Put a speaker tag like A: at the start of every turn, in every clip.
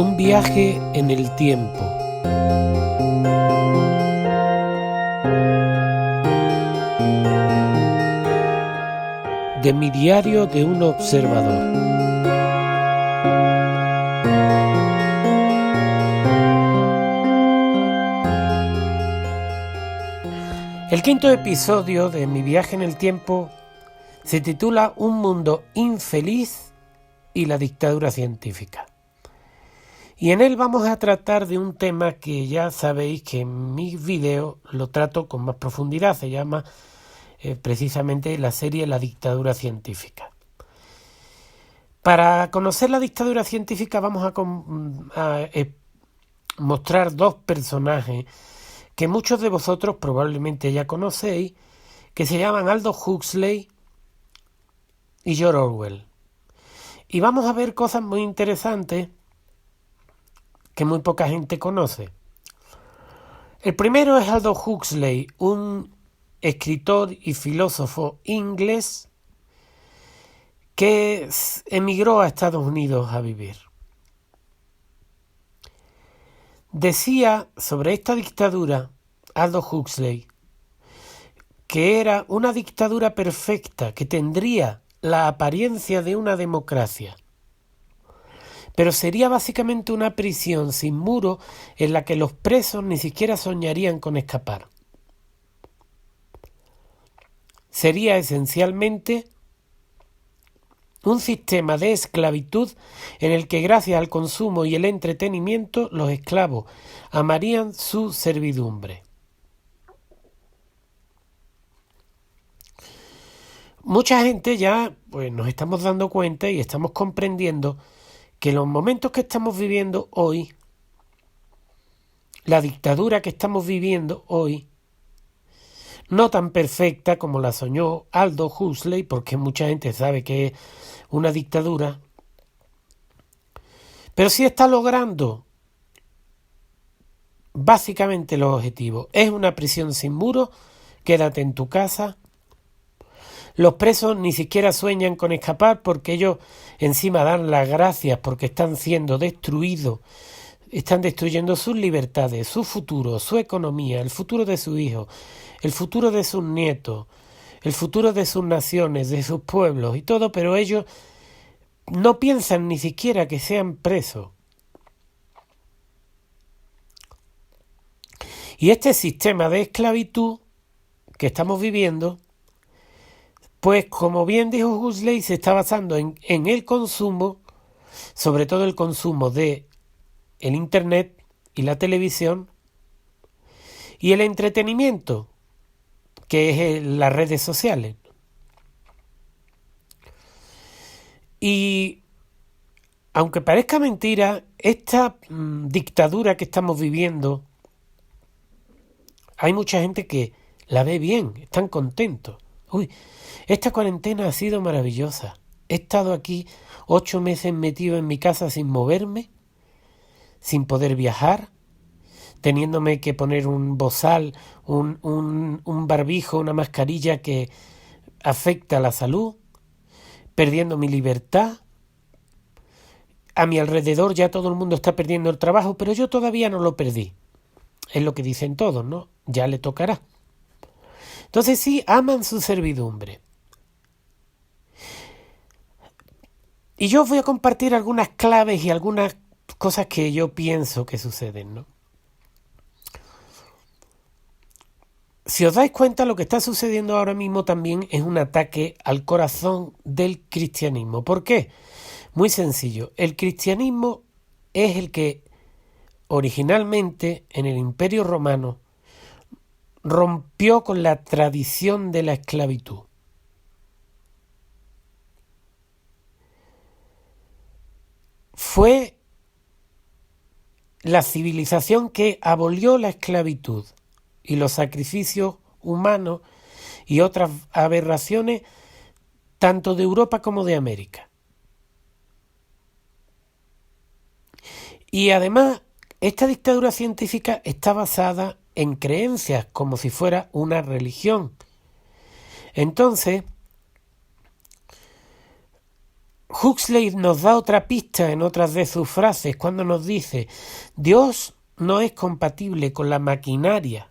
A: Un viaje en el tiempo. De mi diario de un observador. El quinto episodio de mi viaje en el tiempo se titula Un mundo infeliz y la dictadura científica. Y en él vamos a tratar de un tema que ya sabéis que en mis vídeos lo trato con más profundidad. Se llama precisamente la serie La dictadura científica. Para conocer la dictadura científica vamos a mostrar dos personajes que muchos de vosotros probablemente ya conocéis, que se llaman Aldous Huxley y George Orwell. Y vamos a ver cosas muy interesantes que muy poca gente conoce. El primero es Aldous Huxley, un escritor y filósofo inglés que emigró a Estados Unidos a vivir. Decía sobre esta dictadura, Aldous Huxley, que era una dictadura perfecta, que tendría la apariencia de una democracia, pero sería básicamente una prisión sin muro en la que los presos ni siquiera soñarían con escapar. Sería esencialmente un sistema de esclavitud en el que gracias al consumo y el entretenimiento los esclavos amarían su servidumbre. Mucha gente ya nos estamos dando cuenta y estamos comprendiendo que los momentos que estamos viviendo hoy, la dictadura que estamos viviendo hoy, no tan perfecta como la soñó Aldous Huxley, porque mucha gente sabe que es una dictadura, pero sí está logrando básicamente los objetivos. Es una prisión sin muros, quédate en tu casa. Los presos ni siquiera sueñan con escapar porque ellos encima dan las gracias porque están siendo destruidos, están destruyendo sus libertades, su futuro, su economía, el futuro de sus hijos, el futuro de sus nietos, el futuro de sus naciones, de sus pueblos y todo, pero ellos no piensan ni siquiera que sean presos. Y este sistema de esclavitud que estamos viviendo, pues como bien dijo Huxley, se está basando en el consumo, sobre todo el consumo de el internet y la televisión, y el entretenimiento, que es las redes sociales. Y aunque parezca mentira, esta dictadura que estamos viviendo, hay mucha gente que la ve bien, están contentos. Uy, esta cuarentena ha sido maravillosa. He estado aquí 8 meses metido en mi casa sin moverme, sin poder viajar, teniéndome que poner un bozal, un barbijo, una mascarilla que afecta a la salud, perdiendo mi libertad. A mi alrededor ya todo el mundo está perdiendo el trabajo, pero yo todavía no lo perdí. Es lo que dicen todos, ¿no? Ya le tocará. Entonces sí, aman su servidumbre. Y yo os voy a compartir algunas claves y algunas cosas que yo pienso que suceden, ¿no? Si os dais cuenta, lo que está sucediendo ahora mismo también es un ataque al corazón del cristianismo. ¿Por qué? Muy sencillo. El cristianismo es el que originalmente en el Imperio Romano rompió con la tradición de la esclavitud. Fue la civilización que abolió la esclavitud y los sacrificios humanos y otras aberraciones tanto de Europa como de América. Y además, esta dictadura científica está basada en creencias como si fuera una religión. Entonces, Huxley nos da otra pista en otras de sus frases cuando nos dice: Dios no es compatible con la maquinaria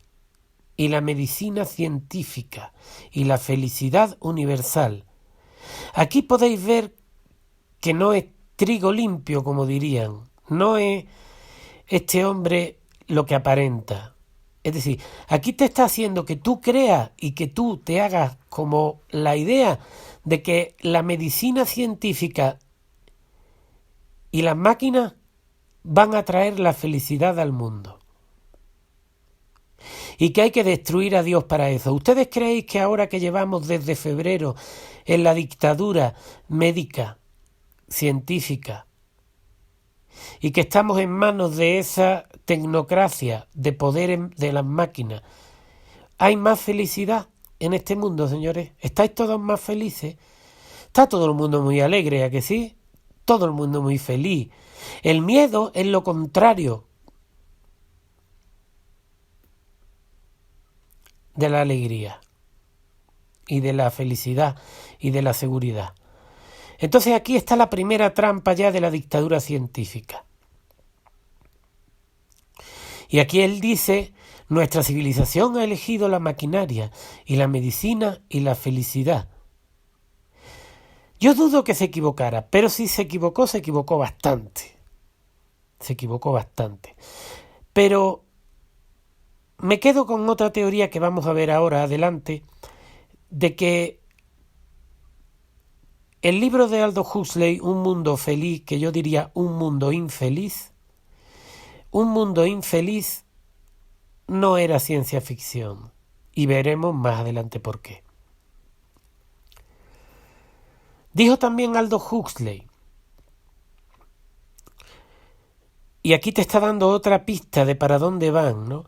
A: y la medicina científica y la felicidad universal. Aquí podéis ver que no es trigo limpio, como dirían, no es este hombre lo que aparenta. Es decir, aquí te está haciendo que tú creas y que tú te hagas como la idea de que la medicina científica y las máquinas van a traer la felicidad al mundo. Y que hay que destruir a Dios para eso. ¿Ustedes creéis que ahora que llevamos desde febrero en la dictadura médica, científica, y que estamos en manos de esa tecnocracia de poder de las máquinas, hay más felicidad en este mundo, señores? ¿Estáis todos más felices? Está todo el mundo muy alegre, ¿a que sí? Todo el mundo muy feliz. El miedo es lo contrario de la alegría y de la felicidad y de la seguridad. Entonces aquí está la primera trampa ya de la dictadura científica. Y aquí él dice: nuestra civilización ha elegido la maquinaria y la medicina y la felicidad. Yo dudo que se equivocara, pero si se equivocó bastante. Se equivocó bastante. Pero me quedo con otra teoría que vamos a ver ahora adelante, de que el libro de Aldous Huxley, Un mundo feliz, que yo diría un mundo infeliz no era ciencia ficción. Y veremos más adelante por qué. Dijo también Aldous Huxley, y aquí te está dando otra pista de para dónde van, ¿no?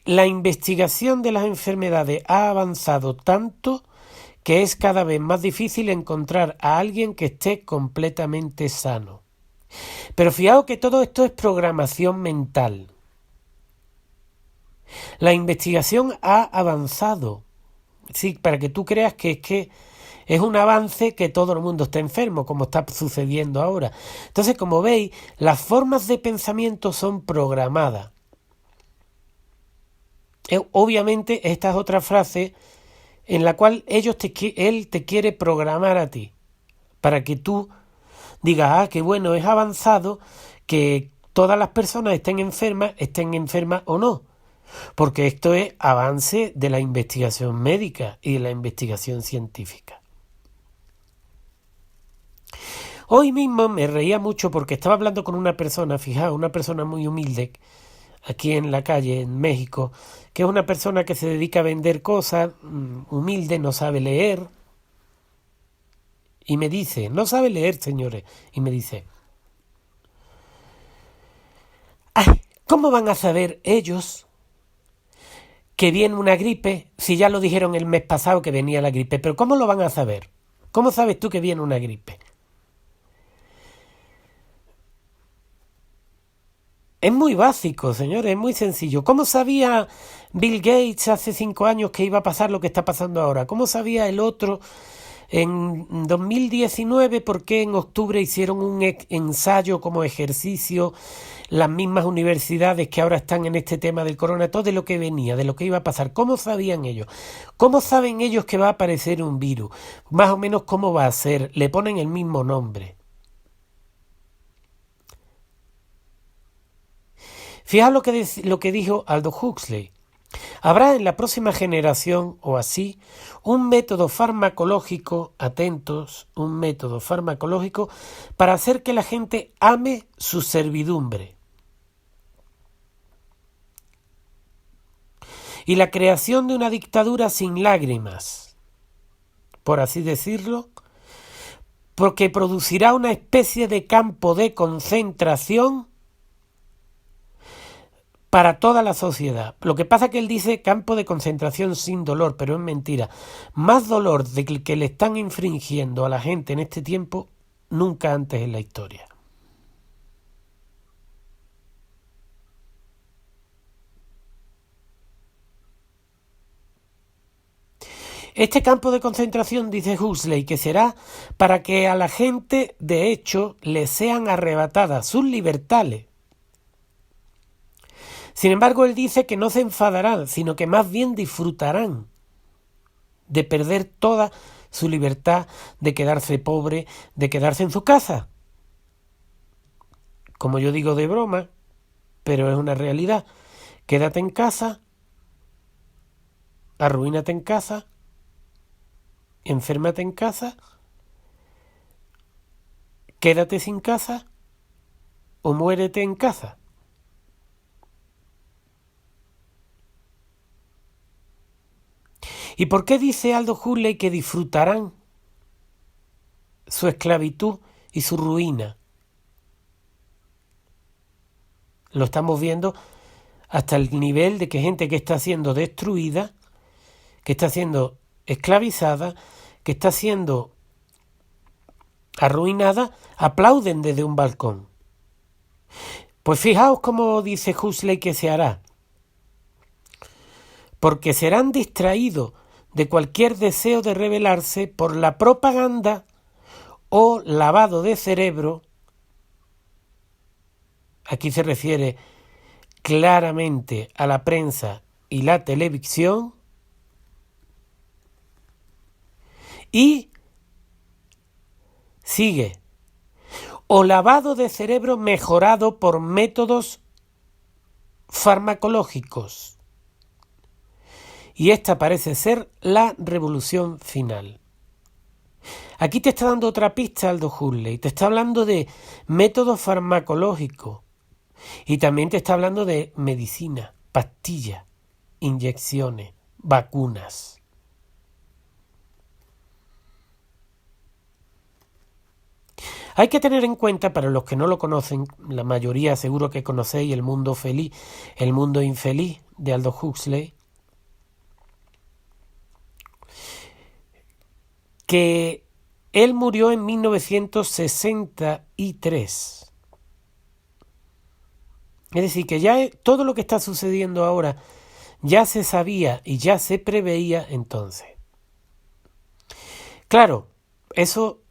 A: La investigación de las enfermedades ha avanzado tanto que es cada vez más difícil encontrar a alguien que esté completamente sano. Pero fijaos que todo esto es programación mental. La investigación ha avanzado. Sí, para que tú creas que es un avance que todo el mundo está enfermo, como está sucediendo ahora. Entonces, como veis, las formas de pensamiento son programadas. Obviamente, esta es otra frase en la cual él te quiere programar a ti, para que tú digas: qué bueno, es avanzado que todas las personas estén enfermas o no, porque esto es avance de la investigación médica y de la investigación científica. Hoy mismo me reía mucho porque estaba hablando con una persona, fijaos, una persona muy humilde, aquí en la calle, en México, que es una persona que se dedica a vender cosas, humilde, no sabe leer, y me dice: no sabe leer, señores, y me dice: ay, ¿cómo van a saber ellos que viene una gripe si ya lo dijeron el mes pasado que venía la gripe? Pero ¿cómo lo van a saber? ¿Cómo sabes tú que viene una gripe? Es muy básico, señores, es muy sencillo. ¿Cómo sabía Bill Gates hace 5 años que iba a pasar lo que está pasando ahora? ¿Cómo sabía el otro en 2019 por qué en octubre hicieron un ensayo como ejercicio las mismas universidades que ahora están en este tema del corona? Todo de lo que venía, de lo que iba a pasar. ¿Cómo sabían ellos? ¿Cómo saben ellos que va a aparecer un virus? Más o menos cómo va a ser. Le ponen el mismo nombre. Fijaos lo que dijo Aldous Huxley. Habrá en la próxima generación, o así, un método farmacológico, atentos, un método farmacológico para hacer que la gente ame su servidumbre. Y la creación de una dictadura sin lágrimas, por así decirlo, porque producirá una especie de campo de concentración para toda la sociedad. Lo que pasa es que él dice campo de concentración sin dolor, pero es mentira. Más dolor del que le están infringiendo a la gente en este tiempo nunca antes en la historia. Este campo de concentración, dice Huxley, que será para que a la gente, de hecho, le sean arrebatadas sus libertades. Sin embargo, él dice que no se enfadarán, sino que más bien disfrutarán de perder toda su libertad, de quedarse pobre, de quedarse en su casa. Como yo digo de broma, pero es una realidad. Quédate en casa, arruínate en casa, enférmate en casa, quédate sin casa o muérete en casa. ¿Y por qué dice Aldous Huxley que disfrutarán su esclavitud y su ruina? Lo estamos viendo hasta el nivel de que gente que está siendo destruida, que está siendo esclavizada, que está siendo arruinada, aplauden desde un balcón. Pues fijaos cómo dice Huxley que se hará. Porque serán distraídos de cualquier deseo de rebelarse por la propaganda o lavado de cerebro. Aquí se refiere claramente a la prensa y la televisión. Y sigue, o lavado de cerebro mejorado por métodos farmacológicos. Y esta parece ser la revolución final. Aquí te está dando otra pista Aldous Huxley. Te está hablando de métodos farmacológicos. Y también te está hablando de medicina, pastillas, inyecciones, vacunas. Hay que tener en cuenta, para los que no lo conocen, la mayoría seguro que conocéis El mundo feliz, El mundo infeliz de Aldous Huxley, que él murió en 1963. Es decir, que ya todo lo que está sucediendo ahora ya se sabía y ya se preveía entonces. Claro, eso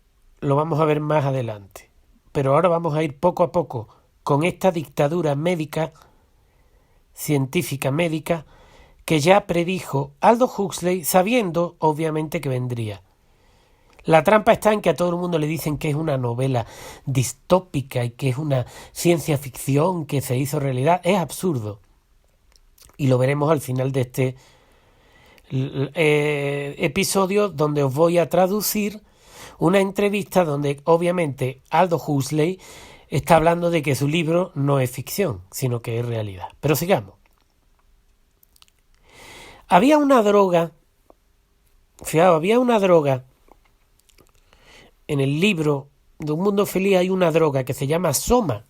A: lo vamos a ver más adelante, pero ahora vamos a ir poco a poco con esta dictadura médica, científica médica, que ya predijo Aldous Huxley, sabiendo obviamente que vendría. La trampa está en que a todo el mundo le dicen que es una novela distópica y que es una ciencia ficción que se hizo realidad. Es absurdo. Y lo veremos al final de este episodio, donde os voy a traducir una entrevista donde obviamente Aldous Huxley está hablando de que su libro no es ficción, sino que es realidad. Pero sigamos. Había una droga, fijaos, en el libro de Un mundo feliz hay una droga que se llama Soma.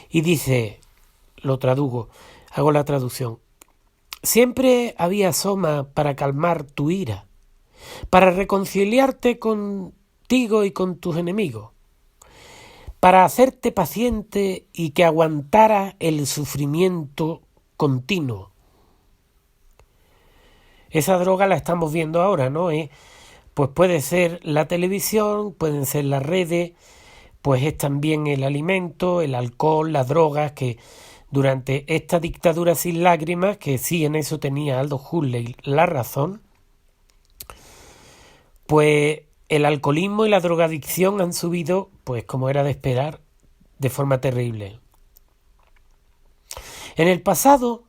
A: Y dice, lo tradujo, hago la traducción. Siempre había Soma para calmar tu ira, para reconciliarte contigo y con tus enemigos, para hacerte paciente y que aguantara el sufrimiento continuo. Esa droga la estamos viendo ahora, ¿no? Pues puede ser la televisión, pueden ser las redes, pues es también el alimento, el alcohol, las drogas, que durante esta dictadura sin lágrimas, que sí, en eso tenía Aldous Huxley la razón, pues el alcoholismo y la drogadicción han subido, pues como era de esperar, de forma terrible. En el pasado,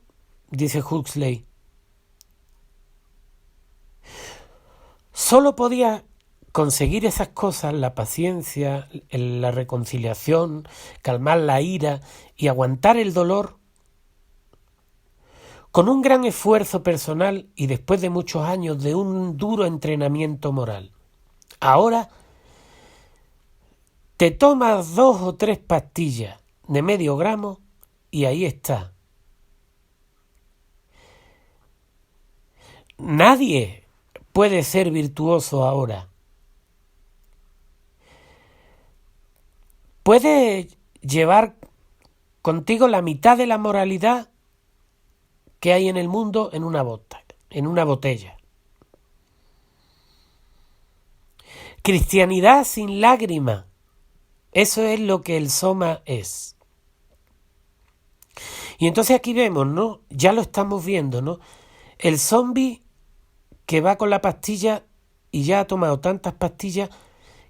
A: dice Huxley, solo podía conseguir esas cosas, la paciencia, la reconciliación, calmar la ira y aguantar el dolor, con un gran esfuerzo personal y después de muchos años de un duro entrenamiento moral. Ahora te tomas 2 o 3 pastillas de medio gramo y ahí está. Nadie puede ser virtuoso ahora. Puedes llevar contigo la mitad de la moralidad que hay en el mundo en una botella. Cristianidad sin lágrima. Eso es lo que el soma es. Y entonces aquí vemos, ¿no? Ya lo estamos viendo, ¿no? El zombi que va con la pastilla y ya ha tomado tantas pastillas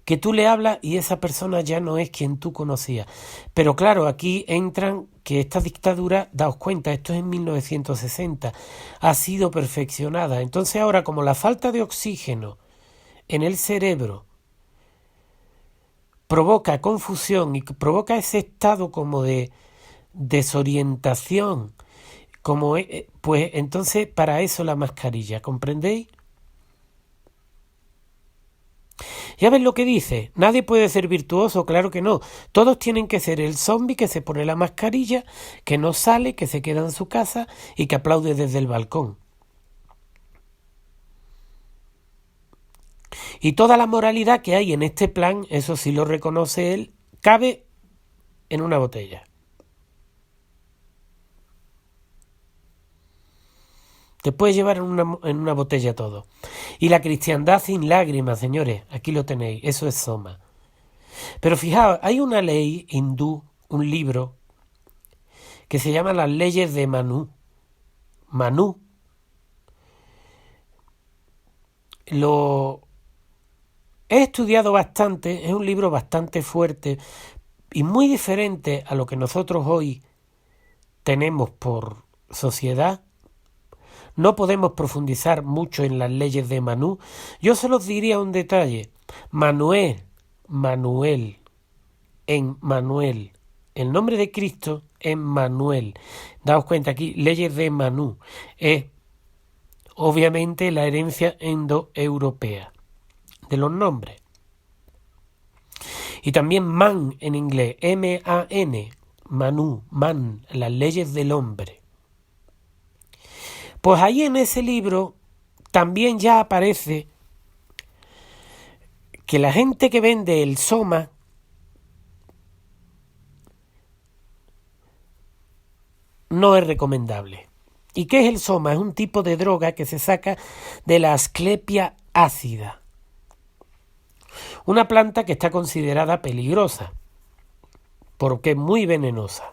A: que tú le hablas y esa persona ya no es quien tú conocías. Pero claro, aquí entran que esta dictadura, daos cuenta, esto es en 1960, ha sido perfeccionada. Entonces ahora, como la falta de oxígeno en el cerebro provoca confusión y provoca ese estado como de desorientación, como pues entonces para eso la mascarilla, ¿comprendéis? Ya ves lo que dice, nadie puede ser virtuoso, claro que no, todos tienen que ser el zombi que se pone la mascarilla, que no sale, que se queda en su casa y que aplaude desde el balcón. Y toda la moralidad que hay en este plan, eso sí lo reconoce él, cabe en una botella. Te puedes llevar en una botella todo. Y la cristiandad sin lágrimas, señores, aquí lo tenéis, eso es Soma. Pero fijaos, hay una ley hindú, un libro, que se llama Las leyes de Manu. Manu lo he estudiado bastante, es un libro bastante fuerte y muy diferente a lo que nosotros hoy tenemos por sociedad. No podemos profundizar mucho en las leyes de Manu. Yo solo os diría un detalle. Manuel, en Manuel. El nombre de Cristo es Manuel. Daos cuenta aquí, leyes de Manu. Es obviamente la herencia indoeuropea de los nombres. Y también man en inglés, M-A-N, Manu, man, las leyes del hombre. Pues ahí en ese libro también ya aparece que la gente que vende el Soma no es recomendable. ¿Y qué es el Soma? Es un tipo de droga que se saca de la Asclepia ácida, una planta que está considerada peligrosa porque es muy venenosa.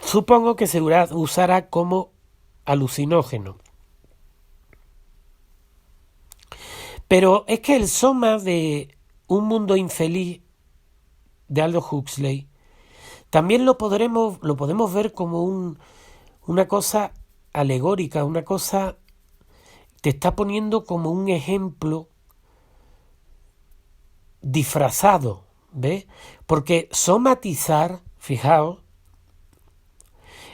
A: Supongo que se usará como alucinógeno. Pero es que el Soma de Un mundo infeliz de Aldous Huxley también lo podemos ver como una cosa alegórica, una cosa te está poniendo como un ejemplo disfrazado, ¿ves? Porque somatizar, fijaos,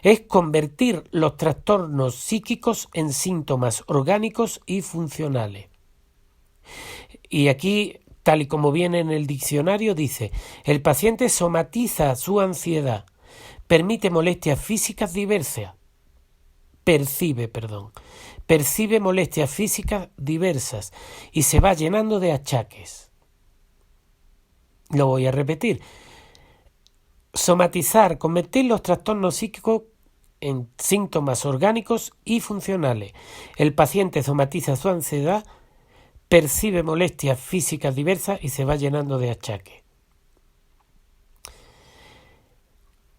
A: es convertir los trastornos psíquicos en síntomas orgánicos y funcionales. Y aquí, tal y como viene en el diccionario, dice, el paciente somatiza su ansiedad, percibe molestias físicas diversas y se va llenando de achaques. Lo voy a repetir. Somatizar, convertir los trastornos psíquicos en síntomas orgánicos y funcionales. El paciente somatiza su ansiedad, percibe molestias físicas diversas y se va llenando de achaques.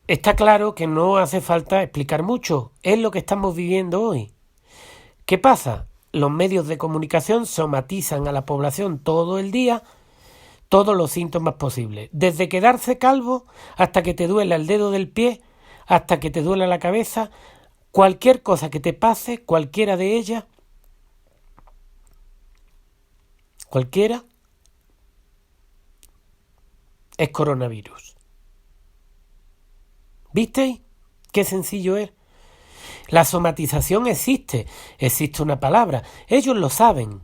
A: Está claro que no hace falta explicar mucho, es lo que estamos viviendo hoy. ¿Qué pasa? Los medios de comunicación somatizan a la población todo el día todos los síntomas posibles, desde quedarse calvo hasta que te duela el dedo del pie, hasta que te duela la cabeza, cualquier cosa que te pase, cualquiera de ellas, cualquiera, es coronavirus. ¿Visteis? Qué sencillo es. La somatización existe una palabra, ellos lo saben.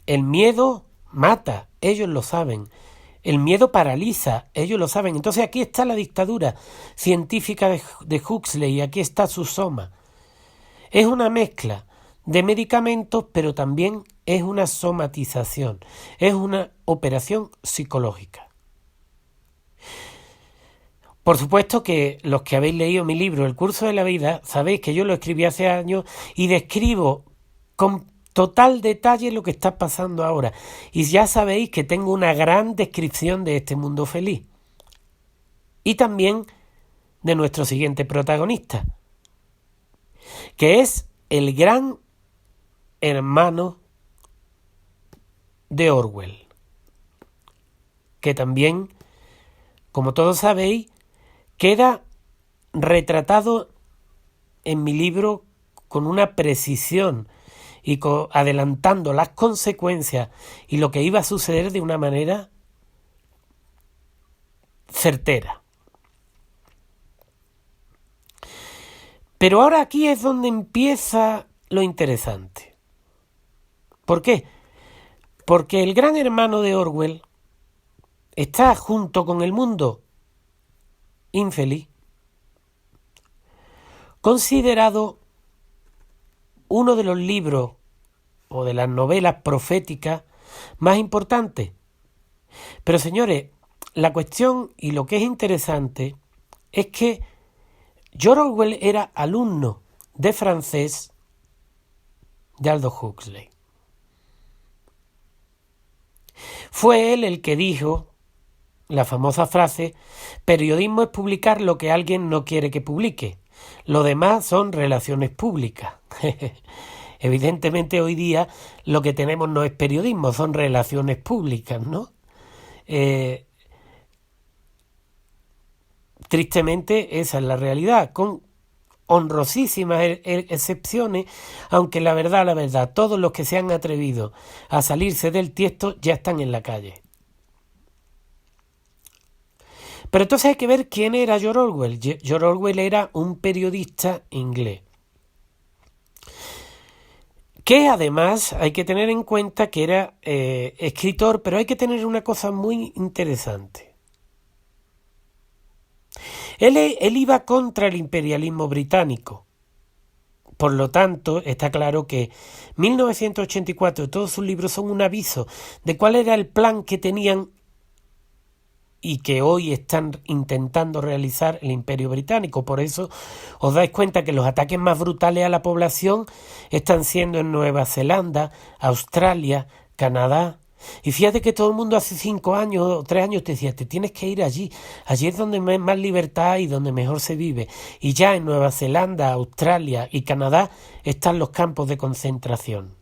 A: El miedo mata, ellos lo saben. El miedo paraliza, ellos lo saben. Entonces aquí está la dictadura científica de Huxley y aquí está su Soma. Es una mezcla de medicamentos, pero también es una somatización, es una operación psicológica. Por supuesto que los que habéis leído mi libro El curso de la vida, sabéis que yo lo escribí hace años y describo con total detalle lo que está pasando ahora. Y ya sabéis que tengo una gran descripción de este mundo feliz. Y también de nuestro siguiente protagonista, que es el gran hermano de Orwell, que también, como todos sabéis, queda retratado en mi libro con una precisión y adelantando las consecuencias y lo que iba a suceder de una manera certera. Pero ahora aquí es donde empieza lo interesante. ¿Por qué? Porque el gran hermano de Orwell está junto con el mundo infeliz considerado uno de los libros o de las novelas proféticas más importantes. Pero señores, la cuestión y lo que es interesante es que George Orwell era alumno de francés de Aldous Huxley. Fue él el que dijo la famosa frase: periodismo es publicar lo que alguien no quiere que publique. Lo demás son relaciones públicas. Evidentemente hoy día lo que tenemos no es periodismo, son relaciones públicas, ¿no? Tristemente esa es la realidad, con honrosísimas excepciones, aunque la verdad, todos los que se han atrevido a salirse del tiesto ya están en la calle. Pero entonces hay que ver quién era George Orwell. George Orwell era un periodista inglés, que además hay que tener en cuenta que era escritor, pero hay que tener una cosa muy interesante. Él iba contra el imperialismo británico. Por lo tanto, está claro que 1984 y todos sus libros son un aviso de cuál era el plan que tenían y que hoy están intentando realizar el Imperio Británico. Por eso os dais cuenta que los ataques más brutales a la población están siendo en Nueva Zelanda, Australia, Canadá. Y fíjate que todo el mundo hace 5 años o 3 años te decía: te tienes que ir allí. Allí es donde más libertad y donde mejor se vive. Y ya en Nueva Zelanda, Australia y Canadá están los campos de concentración.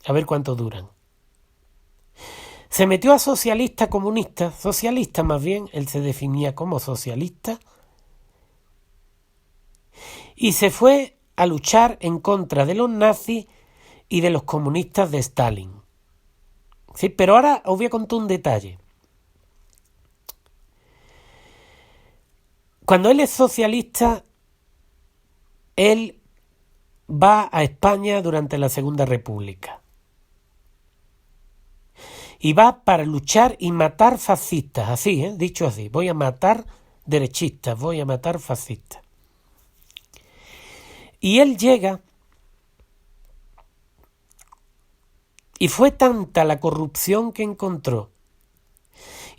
A: A ver cuánto duran. Se metió a socialista más bien, él se definía como socialista, y se fue a luchar en contra de los nazis y de los comunistas de Stalin. Sí, pero ahora os voy a contar un detalle. Cuando él es socialista, él va a España durante la Segunda República. Y va para luchar y matar fascistas, así, dicho así. Voy a matar derechistas, voy a matar fascistas. Y él llega, y fue tanta la corrupción que encontró,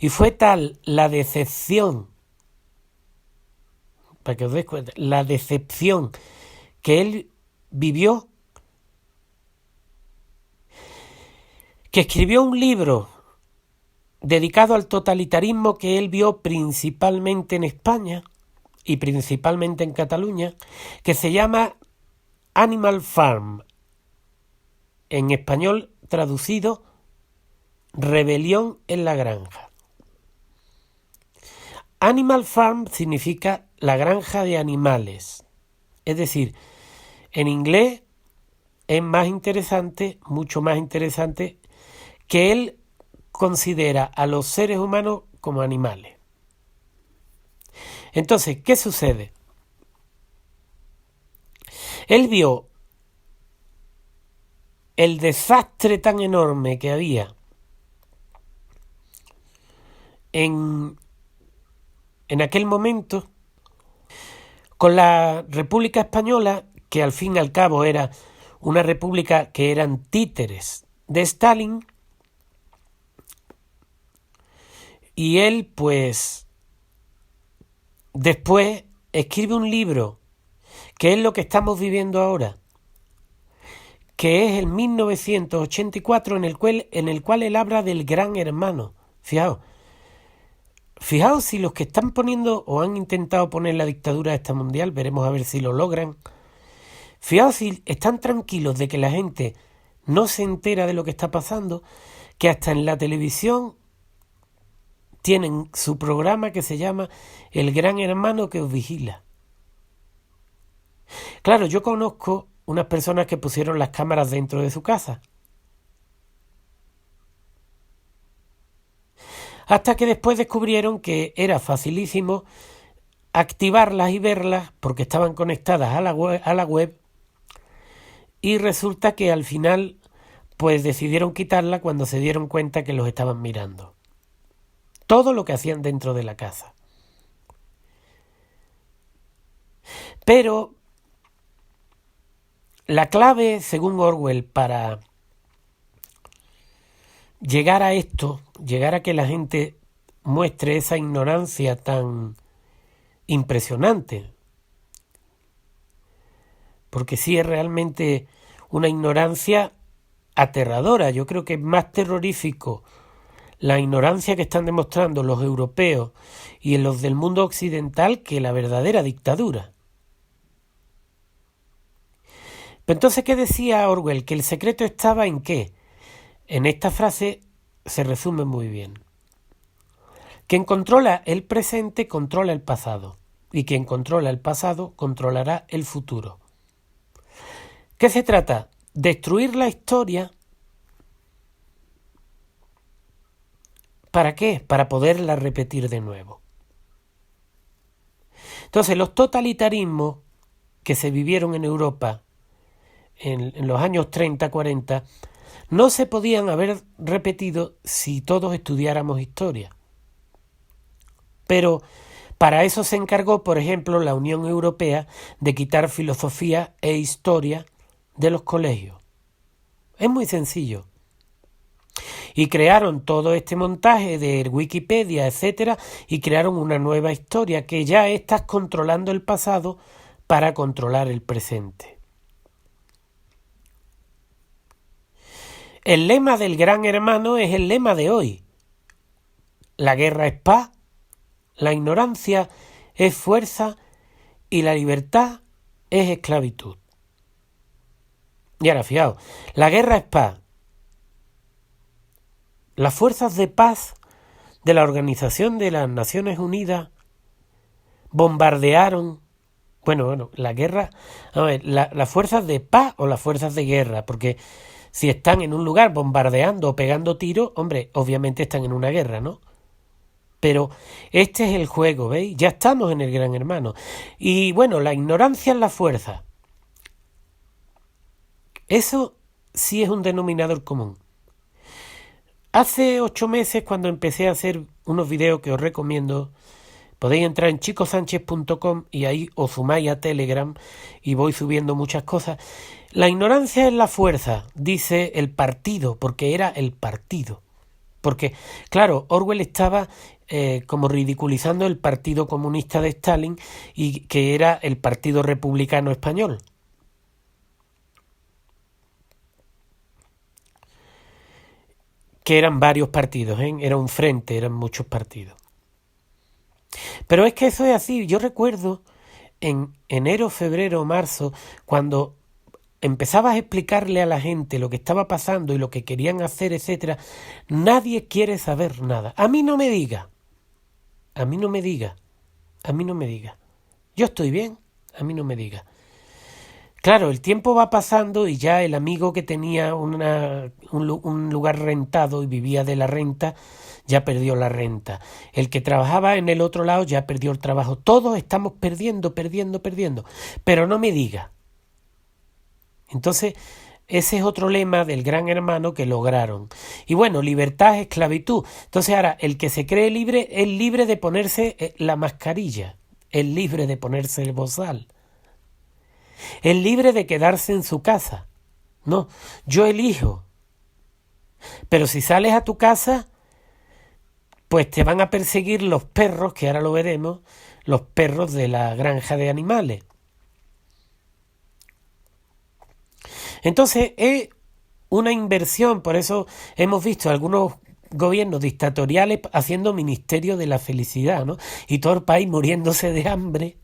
A: y fue tal la decepción, para que os deis cuenta, la decepción que él vivió, que escribió un libro dedicado al totalitarismo que él vio principalmente en España y principalmente en Cataluña, que se llama Animal Farm, en español traducido Rebelión en la granja. Animal Farm significa la granja de animales, es decir, en inglés es más interesante, mucho más interesante, que él considera a los seres humanos como animales. Entonces, ¿qué sucede? Él vio el desastre tan enorme que había en aquel momento con la República Española, que al fin y al cabo era una república que eran títeres de Stalin, y él pues después escribe un libro que es lo que estamos viviendo ahora, que es el 1984, en el cual él habla del Gran Hermano. Fijaos si los que están poniendo o han intentado poner la dictadura esta mundial, veremos a ver si lo logran. Fijaos si están tranquilos de que la gente no se entera de lo que está pasando, que hasta en la televisión tienen su programa que se llama El Gran Hermano que os vigila. Claro, yo conozco unas personas que pusieron las cámaras dentro de su casa. Hasta que después descubrieron que era facilísimo activarlas y verlas porque estaban conectadas a la web, y resulta que al final pues decidieron quitarla cuando se dieron cuenta que los estaban mirando. Todo lo que hacían dentro de la casa. Pero la clave, según Orwell, para llegar a esto, llegar a que la gente muestre esa ignorancia tan impresionante, porque sí es realmente una ignorancia aterradora. Yo creo que es más terrorífico la ignorancia que están demostrando los europeos y los del mundo occidental que la verdadera dictadura. Pero entonces, ¿qué decía Orwell? Que el secreto estaba en qué. En esta frase se resume muy bien. Quien controla el presente controla el pasado, y quien controla el pasado controlará el futuro. ¿Qué se trata? Destruir la historia. ¿Para qué? Para poderla repetir de nuevo. Entonces, los totalitarismos que se vivieron en Europa en los años 30-40 no se podían haber repetido si todos estudiáramos historia. Pero para eso se encargó, por ejemplo, la Unión Europea de quitar filosofía e historia de los colegios. Es muy sencillo. Y crearon todo este montaje de Wikipedia, etcétera, y crearon una nueva historia que ya está controlando el pasado para controlar el presente. El lema del Gran Hermano es el lema de hoy. La guerra es paz, la ignorancia es fuerza y la libertad es esclavitud. Y ahora, fijaos, la guerra es paz. Las fuerzas de paz de la Organización de las Naciones Unidas bombardearon, la guerra, las fuerzas de paz o las fuerzas de guerra, porque si están en un lugar bombardeando o pegando tiros, hombre, obviamente están en una guerra, ¿no? Pero este es el juego, ¿veis? Ya estamos en el Gran Hermano. Y bueno, la ignorancia es la fuerza. Eso sí es un denominador común. Hace 8 meses, cuando empecé a hacer unos videos que os recomiendo, podéis entrar en chicosanchez.com y ahí os sumáis a Telegram y voy subiendo muchas cosas. La ignorancia es la fuerza, dice el partido, porque era el partido. Porque, claro, Orwell estaba como ridiculizando el Partido Comunista de Stalin y que era el Partido Republicano Español. Que eran varios partidos, era un frente, eran muchos partidos. Pero es que eso es así. Yo recuerdo en enero, febrero, marzo, cuando empezabas a explicarle a la gente lo que estaba pasando y lo que querían hacer, etcétera, nadie quiere saber nada. A mí no me diga. Yo estoy bien, a mí no me diga. Claro, el tiempo va pasando y ya el amigo que tenía un lugar rentado y vivía de la renta, ya perdió la renta. El que trabajaba en el otro lado ya perdió el trabajo. Todos estamos perdiendo. Pero no me diga. Entonces, ese es otro lema del Gran Hermano que lograron. Y bueno, libertad es esclavitud. Entonces ahora, el que se cree libre es libre de ponerse la mascarilla, es libre de ponerse el bozal, es libre de quedarse en su casa. No, yo elijo. Pero si sales a tu casa, pues te van a perseguir los perros, que ahora lo veremos, los perros de la granja de animales. Entonces es una inversión, por eso hemos visto algunos gobiernos dictatoriales haciendo ministerio de la felicidad, ¿no? Y todo el país muriéndose de hambre.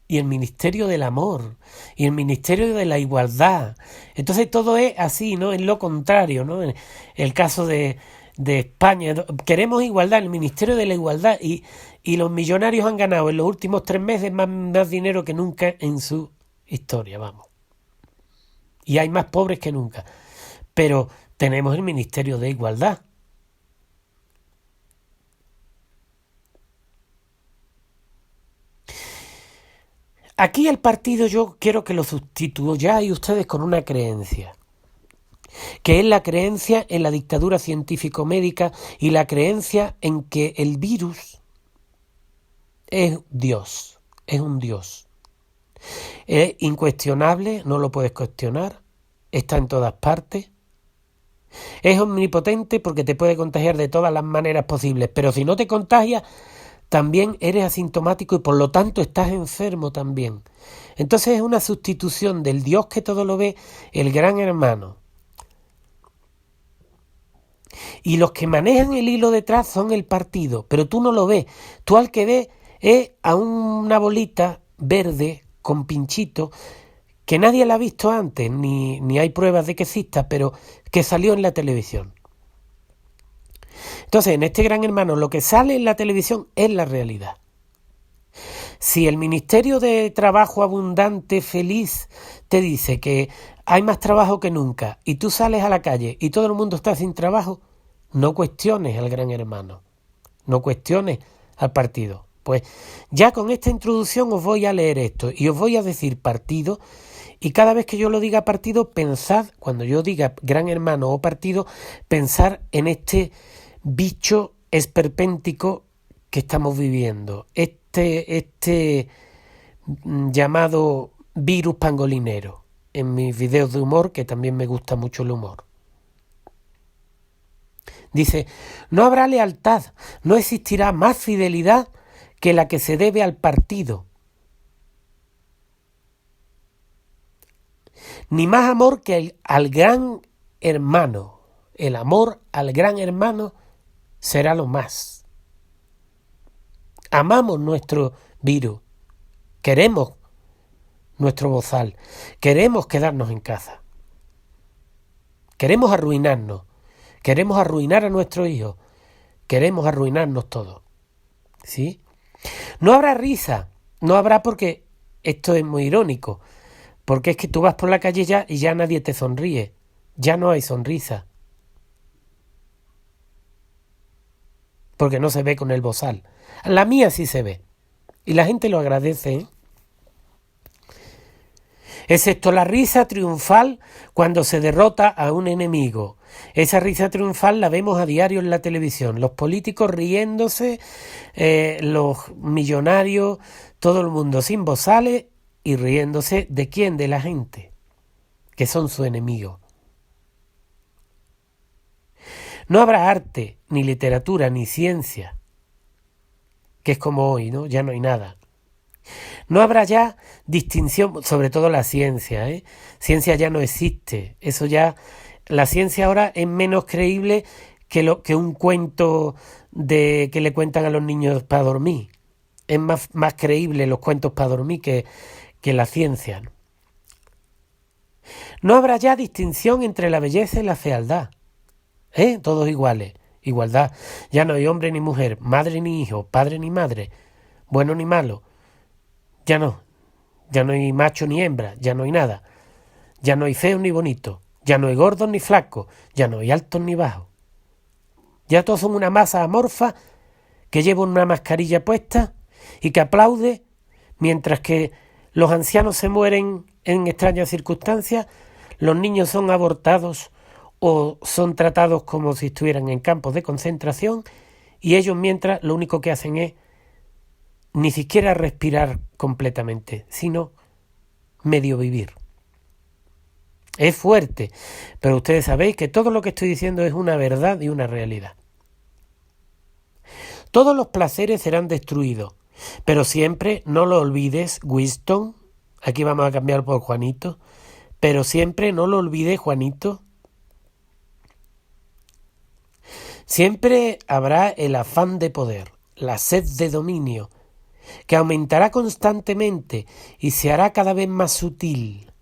A: Y el ministerio del amor, y el ministerio de la igualdad. Entonces todo es así, ¿no? Es lo contrario, ¿no? El caso de España, queremos igualdad, el ministerio de la igualdad, y los millonarios han ganado en los últimos 3 meses más dinero que nunca en su historia, vamos. Y hay más pobres que nunca. Pero tenemos el ministerio de igualdad. Aquí el partido yo quiero que lo sustituyáis ustedes con una creencia, que es la creencia en la dictadura científico-médica y la creencia en que el virus es Dios, es un Dios. Es incuestionable, no lo puedes cuestionar, está en todas partes. Es omnipotente porque te puede contagiar de todas las maneras posibles, pero si no te contagias, también eres asintomático y por lo tanto estás enfermo también. Entonces es una sustitución del Dios que todo lo ve, el gran hermano. Y los que manejan el hilo detrás son el partido, pero tú no lo ves. Tú al que ves es a una bolita verde con pinchito que nadie la ha visto antes, ni hay pruebas de que exista, pero que salió en la televisión. Entonces, en este gran hermano, lo que sale en la televisión es la realidad. Si el Ministerio de Trabajo Abundante Feliz te dice que hay más trabajo que nunca y tú sales a la calle y todo el mundo está sin trabajo, no cuestiones al gran hermano, no cuestiones al partido. Pues ya con esta introducción os voy a leer esto y os voy a decir partido, y cada vez que yo lo diga partido, pensad, cuando yo diga gran hermano o partido, pensar en este bicho esperpéntico que estamos viviendo, este llamado virus pangolinero, en mis videos de humor, que también me gusta mucho el humor. Dice, no habrá lealtad, no existirá más fidelidad que la que se debe al partido, ni más amor que al gran hermano. El amor al gran hermano será lo más. Amamos nuestro virus, queremos nuestro bozal, queremos quedarnos en casa, queremos arruinarnos, queremos arruinar a nuestros hijos, queremos arruinarnos todos, ¿sí? No habrá risa, no habrá, porque esto es muy irónico, porque es que tú vas por la calle ya y ya nadie te sonríe, ya no hay sonrisa, porque no se ve con el bozal. La mía sí se ve, y la gente lo agradece, ¿eh? Excepto la risa triunfal cuando se derrota a un enemigo. Esa risa triunfal la vemos a diario en la televisión. Los políticos riéndose, los millonarios, todo el mundo sin bozales y riéndose. ¿De quién? De la gente, que son su enemigo. No habrá arte, ni literatura, ni ciencia, que es como hoy, ¿no? Ya no hay nada. No habrá ya distinción, sobre todo la ciencia, ¿eh? Ciencia ya no existe. Eso ya, la ciencia ahora es menos creíble que un cuento que le cuentan a los niños para dormir. Es más creíble los cuentos para dormir que la ciencia. No habrá ya distinción entre la belleza y la fealdad. Todos iguales. Igualdad. Ya no hay hombre ni mujer, madre ni hijo, padre ni madre, bueno ni malo. Ya no hay macho ni hembra, ya no hay nada. Ya no hay feo ni bonito, ya no hay gordos ni flacos, ya no hay altos ni bajos. Ya todos son una masa amorfa que lleva una mascarilla puesta y que aplaude mientras que los ancianos se mueren en extrañas circunstancias, los niños son abortados o son tratados como si estuvieran en campos de concentración, y ellos mientras lo único que hacen es ni siquiera respirar completamente, sino medio vivir. Es fuerte, pero ustedes sabéis que todo lo que estoy diciendo es una verdad y una realidad. Todos los placeres serán destruidos, pero siempre no lo olvides, Winston, Aquí vamos a cambiar por Juanito. Pero siempre, no lo olvide, Juanito, siempre habrá el afán de poder, la sed de dominio, que aumentará constantemente y se hará cada vez más sutil.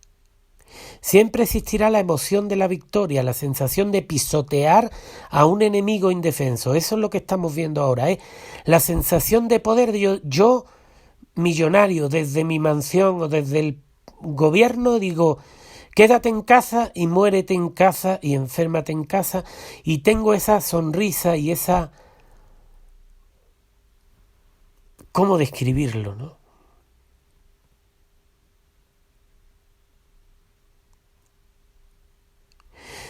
A: Siempre existirá la emoción de la victoria, la sensación de pisotear a un enemigo indefenso. Eso es lo que estamos viendo ahora, ¿eh? La sensación de poder de yo millonario, desde mi mansión o desde el gobierno, digo, quédate en casa y muérete en casa y enférmate en casa, y tengo esa sonrisa y esa... ¿Cómo describirlo, no?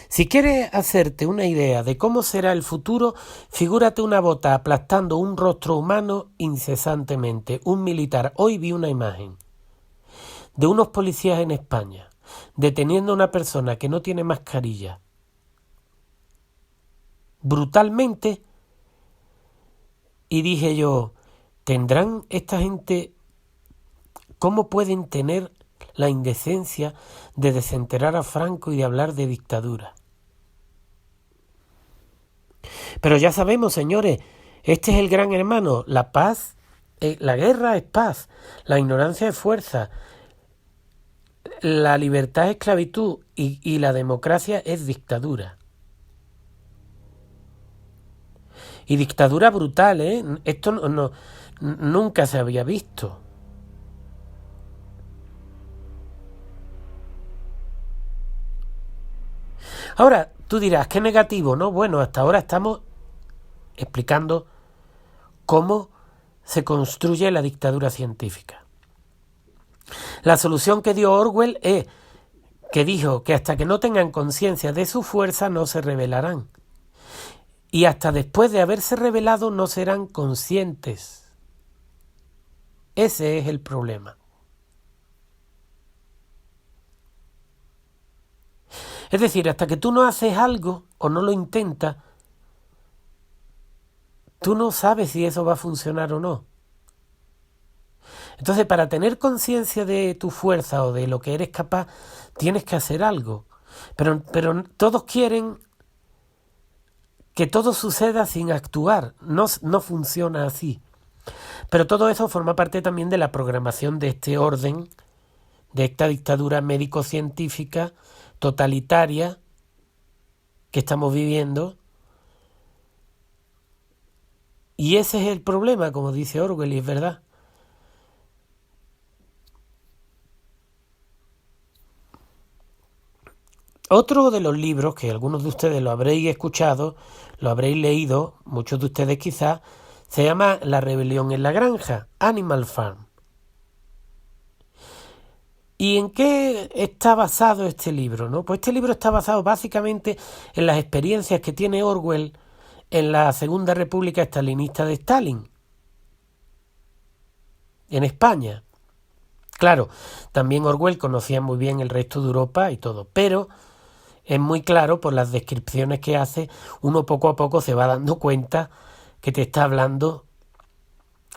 A: Si quieres hacerte una idea de cómo será el futuro, figúrate una bota aplastando un rostro humano incesantemente, un militar. Hoy vi una imagen de unos policías en España deteniendo a una persona que no tiene mascarilla brutalmente, y dije yo, ¿tendrán esta gente, cómo pueden tener la indecencia de desenterrar a Franco y de hablar de dictadura? Pero ya sabemos, señores, este es el gran hermano, la paz, la guerra es paz, la ignorancia es fuerza, la libertad es esclavitud y la democracia es dictadura. Y dictadura brutal, ¿eh? Esto nunca se había visto. Ahora, tú dirás, qué negativo, ¿no? Bueno, hasta ahora estamos explicando cómo se construye la dictadura científica. La solución que dio Orwell es que dijo que hasta que no tengan conciencia de su fuerza no se rebelarán. Y hasta después de haberse rebelado no serán conscientes. Ese es el problema. Es decir, hasta que tú no haces algo o no lo intentas, tú no sabes si eso va a funcionar o no. Entonces, para tener conciencia de tu fuerza o de lo que eres capaz, tienes que hacer algo. Pero todos quieren que todo suceda sin actuar. No funciona así. Pero todo eso forma parte también de la programación de este orden, de esta dictadura médico-científica totalitaria que estamos viviendo. Y ese es el problema, como dice Orwell, y es verdad. Otro de los libros, que algunos de ustedes lo habréis escuchado, lo habréis leído, muchos de ustedes quizás, se llama La rebelión en la granja, Animal Farm. ¿Y en qué está basado este libro, no? Pues este libro está basado básicamente en las experiencias que tiene Orwell en la Segunda República Estalinista de Stalin, en España. Claro, también Orwell conocía muy bien el resto de Europa y todo, pero es muy claro por las descripciones que hace, uno poco a poco se va dando cuenta que te está hablando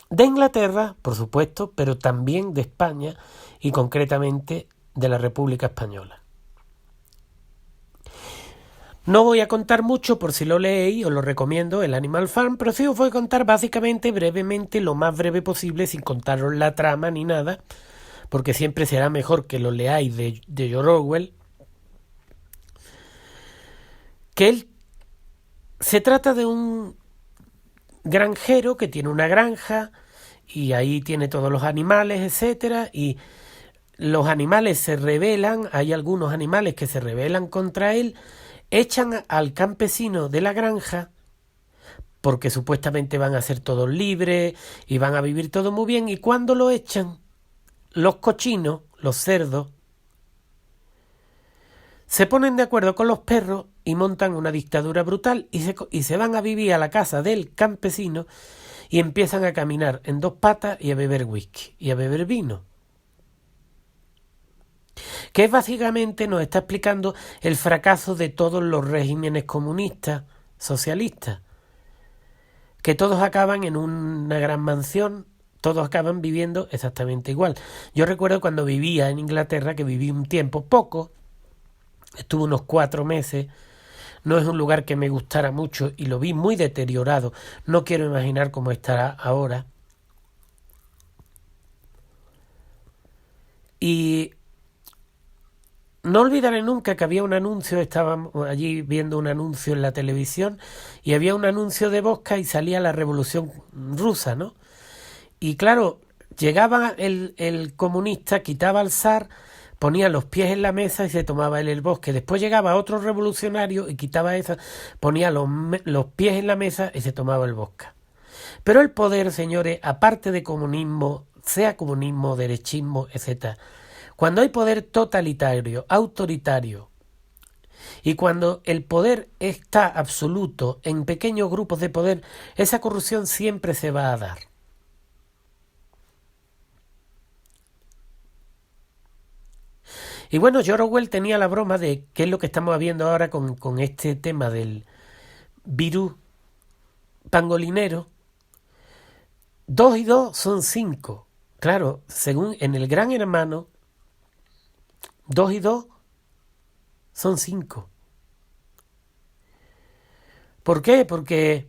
A: de Inglaterra, por supuesto, pero también de España y concretamente de la República Española. No voy a contar mucho por si lo leéis, os lo recomiendo, el Animal Farm, pero sí os voy a contar básicamente, brevemente, lo más breve posible, sin contaros la trama ni nada, porque siempre será mejor que lo leáis de George Orwell, que él se trata de un granjero que tiene una granja y ahí tiene todos los animales, etcétera, y los animales se rebelan, hay algunos animales que se rebelan contra él, echan al campesino de la granja porque supuestamente van a ser todos libres y van a vivir todo muy bien, y cuando lo echan, los cochinos, los cerdos, se ponen de acuerdo con los perros y montan una dictadura brutal y se van a vivir a la casa del campesino y empiezan a caminar en dos patas y a beber whisky y a beber vino. Que básicamente nos está explicando el fracaso de todos los regímenes comunistas, socialistas, que todos acaban en una gran mansión, todos acaban viviendo exactamente igual. Yo recuerdo cuando vivía en Inglaterra, que viví un tiempo, poco, estuve unos 4 meses, no es un lugar que me gustara mucho y lo vi muy deteriorado, no quiero imaginar cómo estará ahora. Y no olvidaré nunca que había un anuncio, estaba allí viendo un anuncio en la televisión y había un anuncio de vodka y salía la Revolución Rusa, ¿no? Y claro, llegaba el comunista, quitaba al zar, ponía los pies en la mesa y se tomaba él el bosque. Después llegaba otro revolucionario y quitaba esa, ponía los pies en la mesa y se tomaba el bosque. Pero el poder, señores, aparte de comunismo, sea comunismo, derechismo, etc., cuando hay poder totalitario, autoritario, y cuando el poder está absoluto en pequeños grupos de poder, esa corrupción siempre se va a dar. Y bueno, George Orwell tenía la broma de qué es lo que estamos viendo ahora con este tema del virus pangolinero. 2 y 2 son 5. Claro, según en el Gran Hermano, 2 y 2 son 5. ¿Por qué? Porque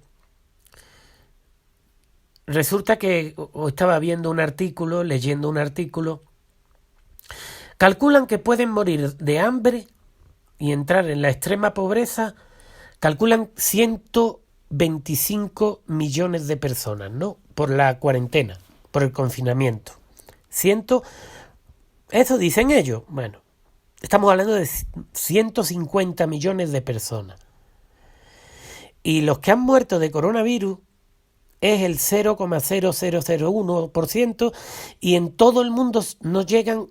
A: resulta que estaba viendo un artículo, leyendo un artículo, calculan que pueden morir de hambre y entrar en la extrema pobreza, calculan 125 millones de personas, ¿no? Por la cuarentena, por el confinamiento. Eso dicen ellos. Bueno, estamos hablando de 150 millones de personas. Y los que han muerto de coronavirus es el 0,0001% y en todo el mundo no llegan,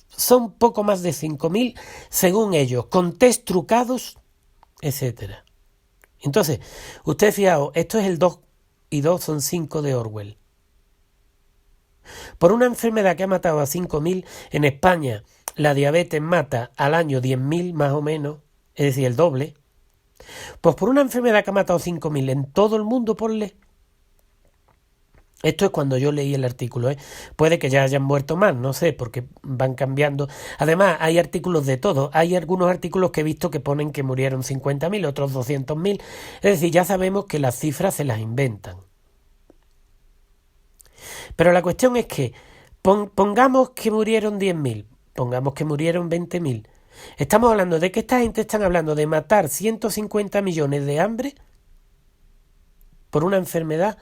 A: son poco más de 5.000 según ellos, con test trucados, etcétera. Entonces, usted fijaos, esto es el 2 y 2 son 5 de Orwell. Por una enfermedad que ha matado a 5.000, en España la diabetes mata al año 10.000 más o menos, es decir, el doble. Pues por una enfermedad que ha matado 5.000 en todo el mundo, ponle. Esto es cuando yo leí el artículo, ¿eh? Puede que ya hayan muerto más, no sé, porque van cambiando. Además, hay artículos de todo. Hay algunos artículos que he visto que ponen que murieron 50.000, otros 200.000. Es decir, ya sabemos que las cifras se las inventan. Pero la cuestión es que pongamos que murieron 10.000, pongamos que murieron 20.000. Estamos hablando de que esta gente están hablando de matar 150 millones de hambre por una enfermedad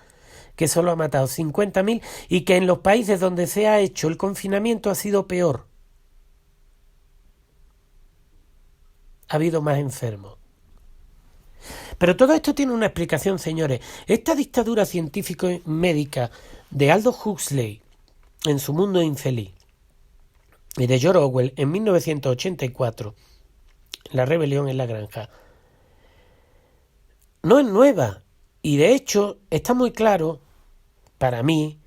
A: que solo ha matado 50.000 y que en los países donde se ha hecho el confinamiento ha sido peor. Ha habido más enfermos. Pero todo esto tiene una explicación, señores. Esta dictadura científico-médica de Aldous Huxley en Su mundo infeliz y de George Orwell en 1984, La rebelión en la granja, no es nueva y de hecho está muy claro, para mí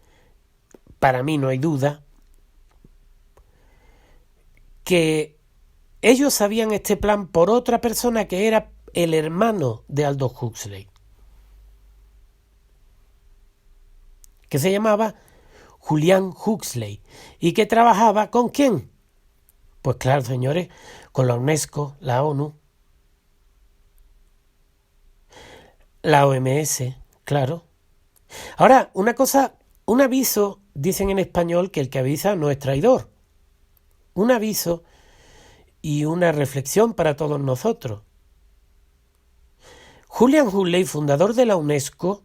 A: no hay duda, que ellos sabían este plan por otra persona que era el hermano de Aldous Huxley, que se llamaba Julian Huxley y que trabajaba ¿con quién? Pues claro, señores, con la UNESCO, la ONU, la OMS, claro. Ahora, una cosa, un aviso, dicen en español que el que avisa no es traidor. Un aviso y una reflexión para todos nosotros. Julian Huxley, fundador de la UNESCO,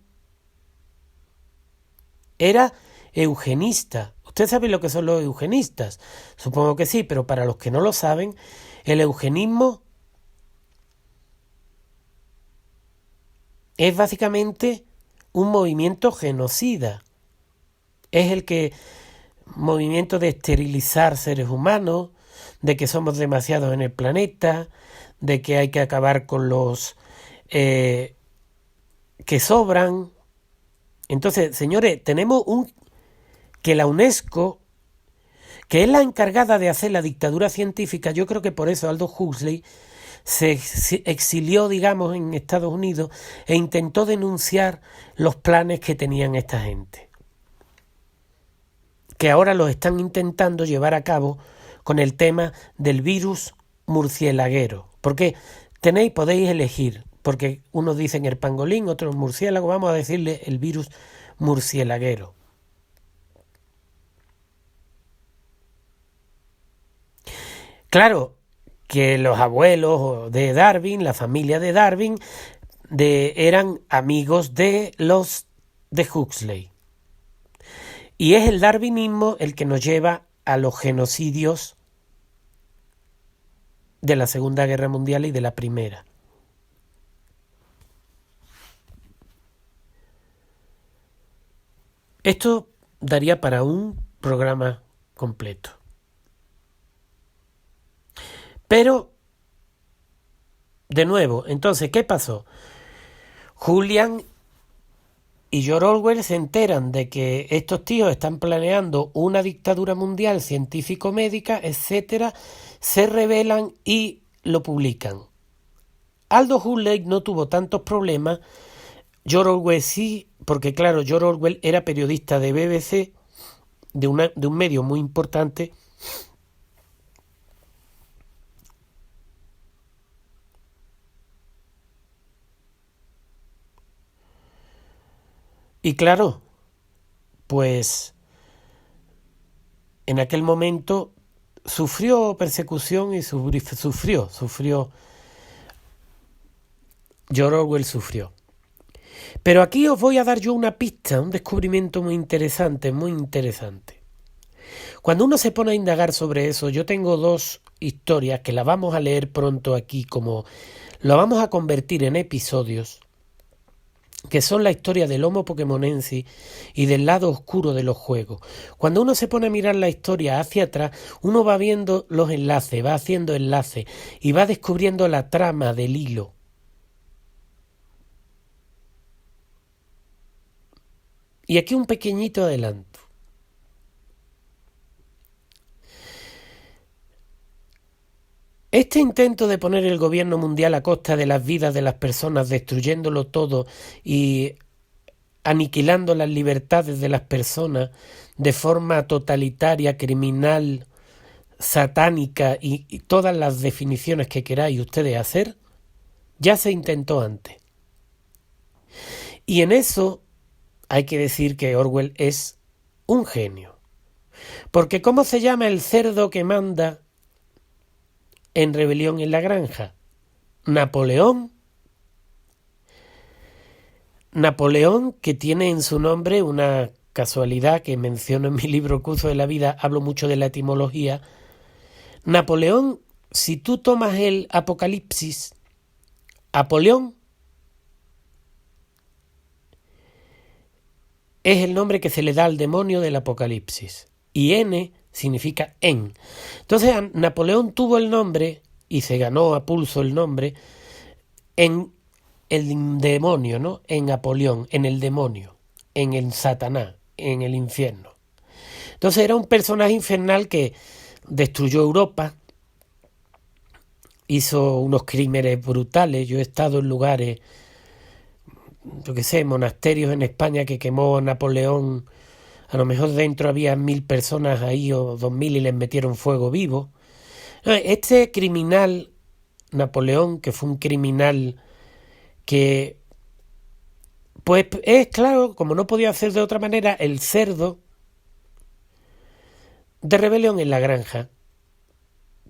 A: era eugenista. ¿Usted sabe lo que son los eugenistas? Supongo que sí, pero para los que no lo saben, el eugenismo es básicamente un movimiento genocida. Es movimiento de esterilizar seres humanos, de que somos demasiados en el planeta, de que hay que acabar con los que sobran. Entonces, señores, tenemos que la UNESCO, que es la encargada de hacer la dictadura científica, yo creo que por eso Aldous Huxley se exilió, digamos, en Estados Unidos e intentó denunciar los planes que tenían esta gente. que ahora los están intentando llevar a cabo con el tema del virus murcielaguero. Porque podéis elegir, porque unos dicen el pangolín, otros murciélago, vamos a decirle el virus murcielaguero. Claro que los abuelos de Darwin, la familia de Darwin, eran amigos de los de Huxley. Y es el darwinismo el que nos lleva a los genocidios de la Segunda Guerra Mundial y de la Primera. Esto daría para un programa completo. Pero, de nuevo, entonces, ¿qué pasó? Julian y George Orwell se enteran de que estos tíos están planeando una dictadura mundial científico-médica, etcétera, se rebelan y lo publican. Aldous Huxley no tuvo tantos problemas, George Orwell sí, porque claro, George Orwell era periodista de BBC, de un medio muy importante, y claro, pues en aquel momento sufrió persecución y sufrió. George Orwell sufrió. Pero aquí os voy a dar yo una pista, un descubrimiento muy interesante, muy interesante. Cuando uno se pone a indagar sobre eso, yo tengo dos historias que las vamos a leer pronto aquí, como lo vamos a convertir en episodios, que son la historia del Homo Pokémonensis y del lado oscuro de los juegos. Cuando uno se pone a mirar la historia hacia atrás, uno va viendo los enlaces, va haciendo enlaces y va descubriendo la trama del hilo. Y aquí un pequeñito adelanto. Este intento de poner el gobierno mundial a costa de las vidas de las personas, destruyéndolo todo y aniquilando las libertades de las personas de forma totalitaria, criminal, satánica y todas las definiciones que queráis ustedes hacer, ya se intentó antes. Y en eso hay que decir que Orwell es un genio. Porque ¿cómo se llama el cerdo que manda en Rebelión en la Granja? Napoleón. Napoleón, que tiene en su nombre una casualidad que menciono en mi libro Curso de la Vida, hablo mucho de la etimología. Napoleón, si tú tomas el Apocalipsis, Apolión es el nombre que se le da al demonio del Apocalipsis. Y N significa en. Entonces Napoleón tuvo el nombre y se ganó a pulso el nombre en el demonio, ¿no? En Apolión, en el demonio, en el Satanás, en el infierno. Entonces era un personaje infernal que destruyó Europa, hizo unos crímenes brutales. Yo he estado en lugares, yo qué sé, monasterios en España que quemó Napoleón. A lo mejor dentro había 1.000 personas ahí o 2.000 y les metieron fuego vivo. Este criminal, Napoleón, que fue un criminal que, pues es claro, como no podía hacer de otra manera, el cerdo de Rebelión en la Granja.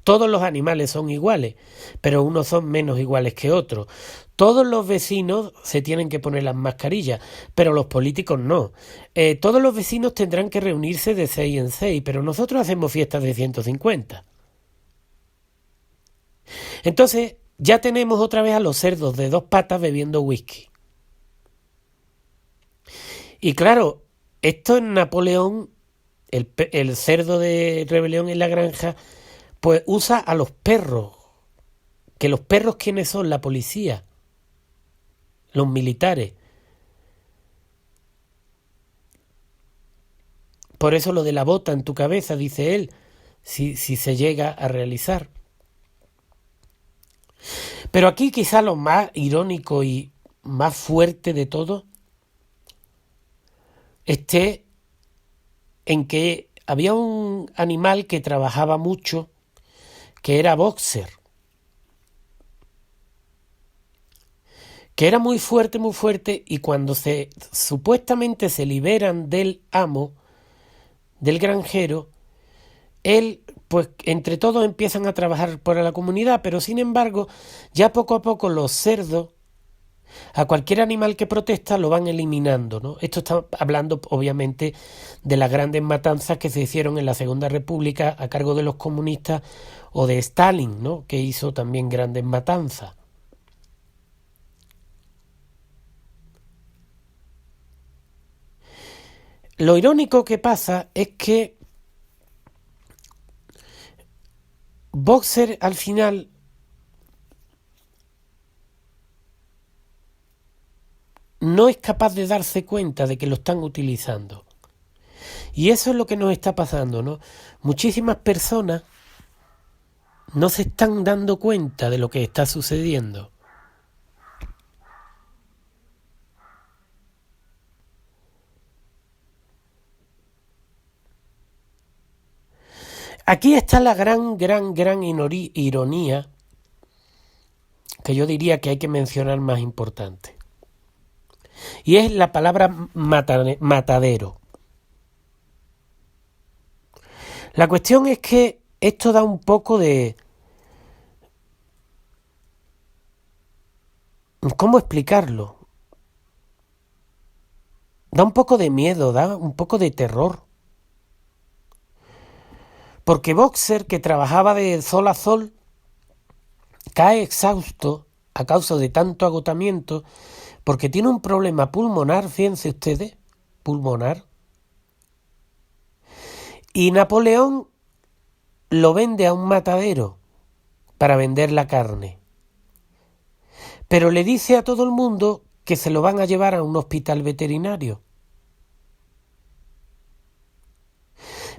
A: Todos los animales son iguales, pero unos son menos iguales que otros. Todos los vecinos se tienen que poner las mascarillas, pero los políticos no. Todos los vecinos tendrán que reunirse de 6 en 6, pero nosotros hacemos fiestas de 150. Entonces, ya tenemos otra vez a los cerdos de 2 patas bebiendo whisky. Y claro, esto en Napoleón, el cerdo de Rebelión en la Granja, pues usa a los perros. Que los perros, ¿quiénes son? La policía, los militares. Por eso lo de la bota en tu cabeza, dice él, si se llega a realizar. Pero aquí quizá lo más irónico y más fuerte de todo esté en que había un animal que trabajaba mucho, que era Boxer, que era muy fuerte, y cuando supuestamente se liberan del amo, del granjero, él, pues entre todos empiezan a trabajar para la comunidad, pero sin embargo, ya poco a poco los cerdos, a cualquier animal que protesta lo van eliminando, ¿no? Esto está hablando obviamente de las grandes matanzas que se hicieron en la Segunda República a cargo de los comunistas o de Stalin, ¿no? Que hizo también grandes matanzas. Lo irónico que pasa es que Boxer al final no es capaz de darse cuenta de que lo están utilizando. Y eso es lo que nos está pasando, ¿no? Muchísimas personas no se están dando cuenta de lo que está sucediendo. Aquí está la gran ironía, que yo diría que hay que mencionar más importante. Y es la palabra matadero. La cuestión es que esto da un poco de... ¿Cómo explicarlo? Da un poco de miedo, da un poco de terror. Porque Boxer, que trabajaba de sol a sol, cae exhausto a causa de tanto agotamiento, porque tiene un problema pulmonar, fíjense ustedes, pulmonar. Y Napoleón lo vende a un matadero para vender la carne. Pero le dice a todo el mundo que se lo van a llevar a un hospital veterinario.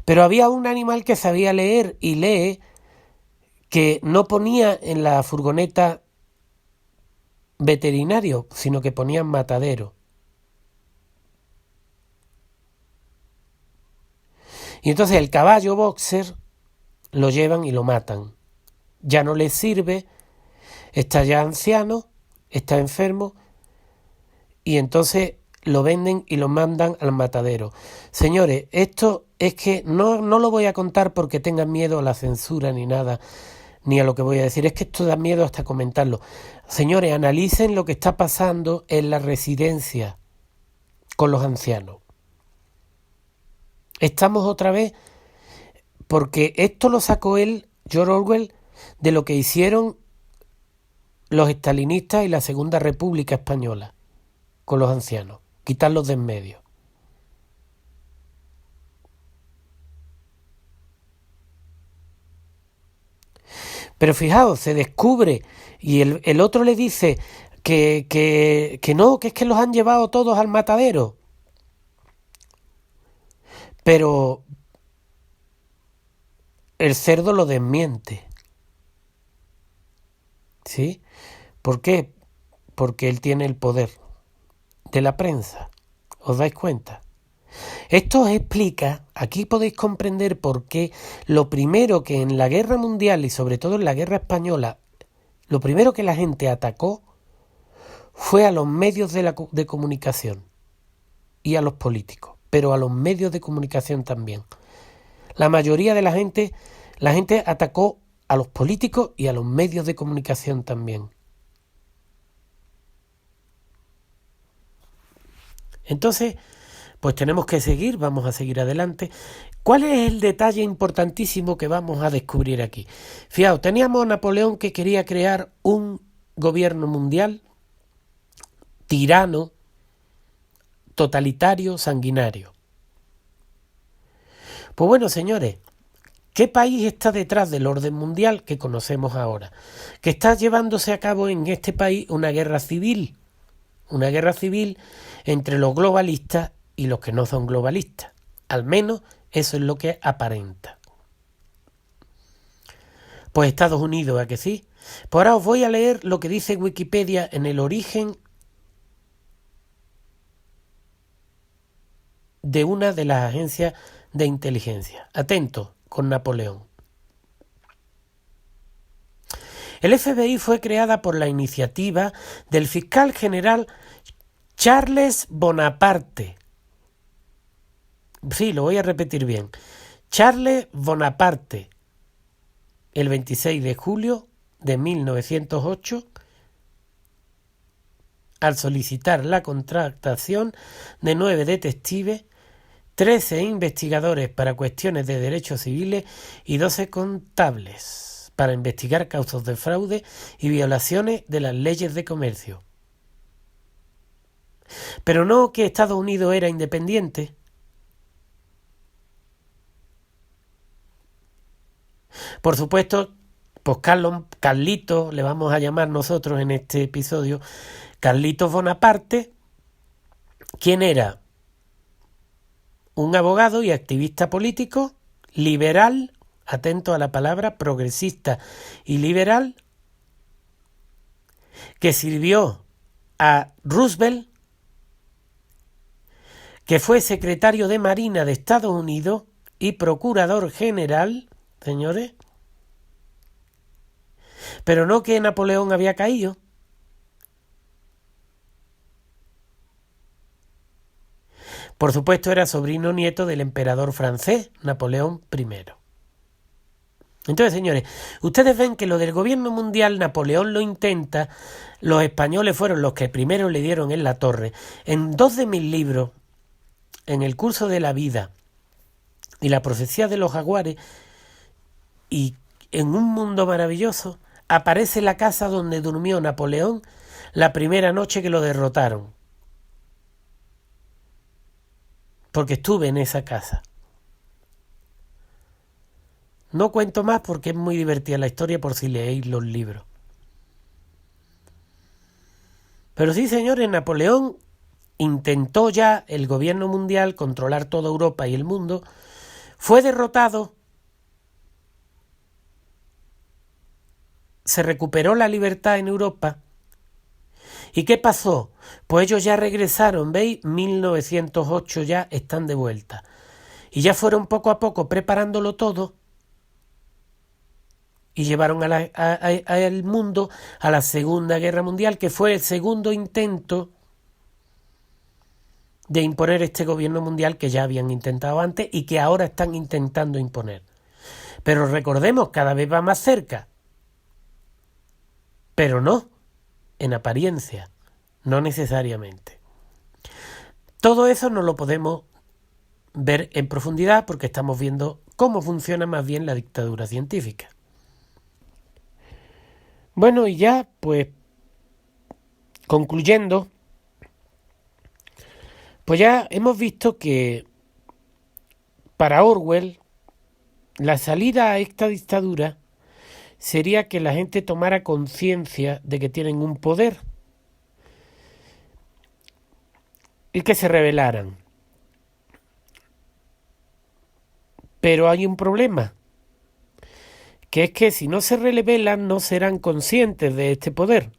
A: Pero había un animal que sabía leer y lee que no ponía en la furgoneta veterinario, sino que ponían matadero. Y entonces el caballo Boxer lo llevan y lo matan. Ya no le sirve, está ya anciano, está enfermo, y entonces lo venden y lo mandan al matadero. Señores, esto es que no lo voy a contar porque tengan miedo a la censura ni nada, ni a lo que voy a decir. Es que esto da miedo hasta comentarlo. Señores, analicen lo que está pasando en la residencia con los ancianos. Estamos otra vez, porque esto lo sacó él, George Orwell, de lo que hicieron los estalinistas y la Segunda República Española con los ancianos, quitarlos de en medio. Pero fijaos, se descubre y el otro le dice que no, que es que los han llevado todos al matadero. Pero el cerdo lo desmiente. ¿Sí? ¿Por qué? Porque él tiene el poder de la prensa. ¿Os dais cuenta? Esto os explica, aquí podéis comprender por qué lo primero que en la guerra mundial y sobre todo en la guerra española, lo primero que la gente atacó fue a los medios de comunicación y a los políticos, pero a los medios de comunicación también. La mayoría de la gente atacó a los políticos y a los medios de comunicación también. Entonces, pues tenemos que seguir, vamos a seguir adelante. ¿Cuál es el detalle importantísimo que vamos a descubrir aquí? Fijaos, teníamos a Napoleón que quería crear un gobierno mundial tirano, totalitario, sanguinario. Pues bueno, señores, ¿qué país está detrás del orden mundial que conocemos ahora? Que está llevándose a cabo en este país una guerra civil entre los globalistas y los que no son globalistas. Al menos eso es lo que aparenta. Pues Estados Unidos, ¿a que sí? Pues ahora os voy a leer lo que dice Wikipedia en el origen de una de las agencias de inteligencia. Atento con Napoleón. El FBI fue creada por la iniciativa del fiscal general Charles Bonaparte. Sí, lo voy a repetir bien. Charles Bonaparte, el 26 de julio de 1908, al solicitar la contratación de 9 detectives, 13 investigadores para cuestiones de derechos civiles y 12 contables para investigar casos de fraude y violaciones de las leyes de comercio. Pero no que Estados Unidos era independiente. Por supuesto, pues Carlito, le vamos a llamar nosotros en este episodio, Carlitos Bonaparte, ¿quién era? Un abogado y activista político, liberal, atento a la palabra, progresista y liberal, que sirvió a Roosevelt, que fue secretario de Marina de Estados Unidos y procurador general, señores, pero no que Napoleón había caído. Por supuesto, era sobrino nieto del emperador francés, Napoleón I. Entonces, señores, ustedes ven que lo del gobierno mundial, Napoleón lo intenta, los españoles fueron los que primero le dieron en la torre. En 2 de mis libros, en El curso de la vida y La profecía de los jaguares, y En un mundo maravilloso, aparece la casa donde durmió Napoleón la primera noche que lo derrotaron. Porque estuve en esa casa. No cuento más porque es muy divertida la historia por si leéis los libros. Pero sí, señores, Napoleón intentó ya el gobierno mundial controlar toda Europa y el mundo, fue derrotado, se recuperó la libertad en Europa. ¿Y qué pasó? Pues ellos ya regresaron, ¿veis? 1908 ya están de vuelta. Y ya fueron poco a poco preparándolo todo y llevaron al mundo a la Segunda Guerra Mundial, que fue el segundo intento de imponer este gobierno mundial que ya habían intentado antes y que ahora están intentando imponer. Pero recordemos, cada vez va más cerca. Pero no, en apariencia, no necesariamente. Todo eso no lo podemos ver en profundidad porque estamos viendo cómo funciona más bien la dictadura científica. Bueno, y ya, pues, concluyendo, pues ya hemos visto que para Orwell la salida a esta dictadura sería que la gente tomara conciencia de que tienen un poder y que se rebelaran. Pero hay un problema, que es que si no se rebelan no serán conscientes de este poder.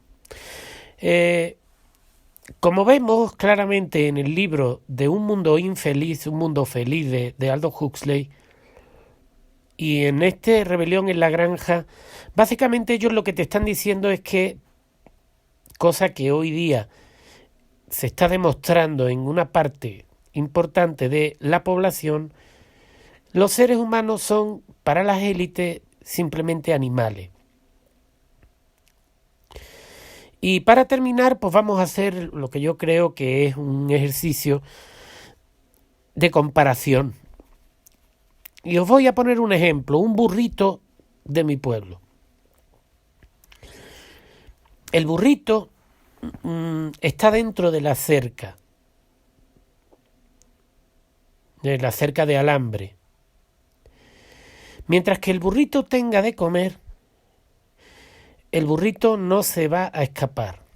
A: Como vemos claramente en el libro de Un mundo infeliz, un mundo feliz de Aldous Huxley, y en este Rebelión en la Granja, básicamente ellos lo que te están diciendo es que, cosa que hoy día se está demostrando en una parte importante de la población, los seres humanos son, para las élites, simplemente animales. Y para terminar, pues vamos a hacer lo que yo creo que es un ejercicio de comparación. Y os voy a poner un ejemplo, un burrito de mi pueblo. El burrito está dentro de la cerca de alambre. Mientras que el burrito tenga de comer, el burrito no se va a escapar.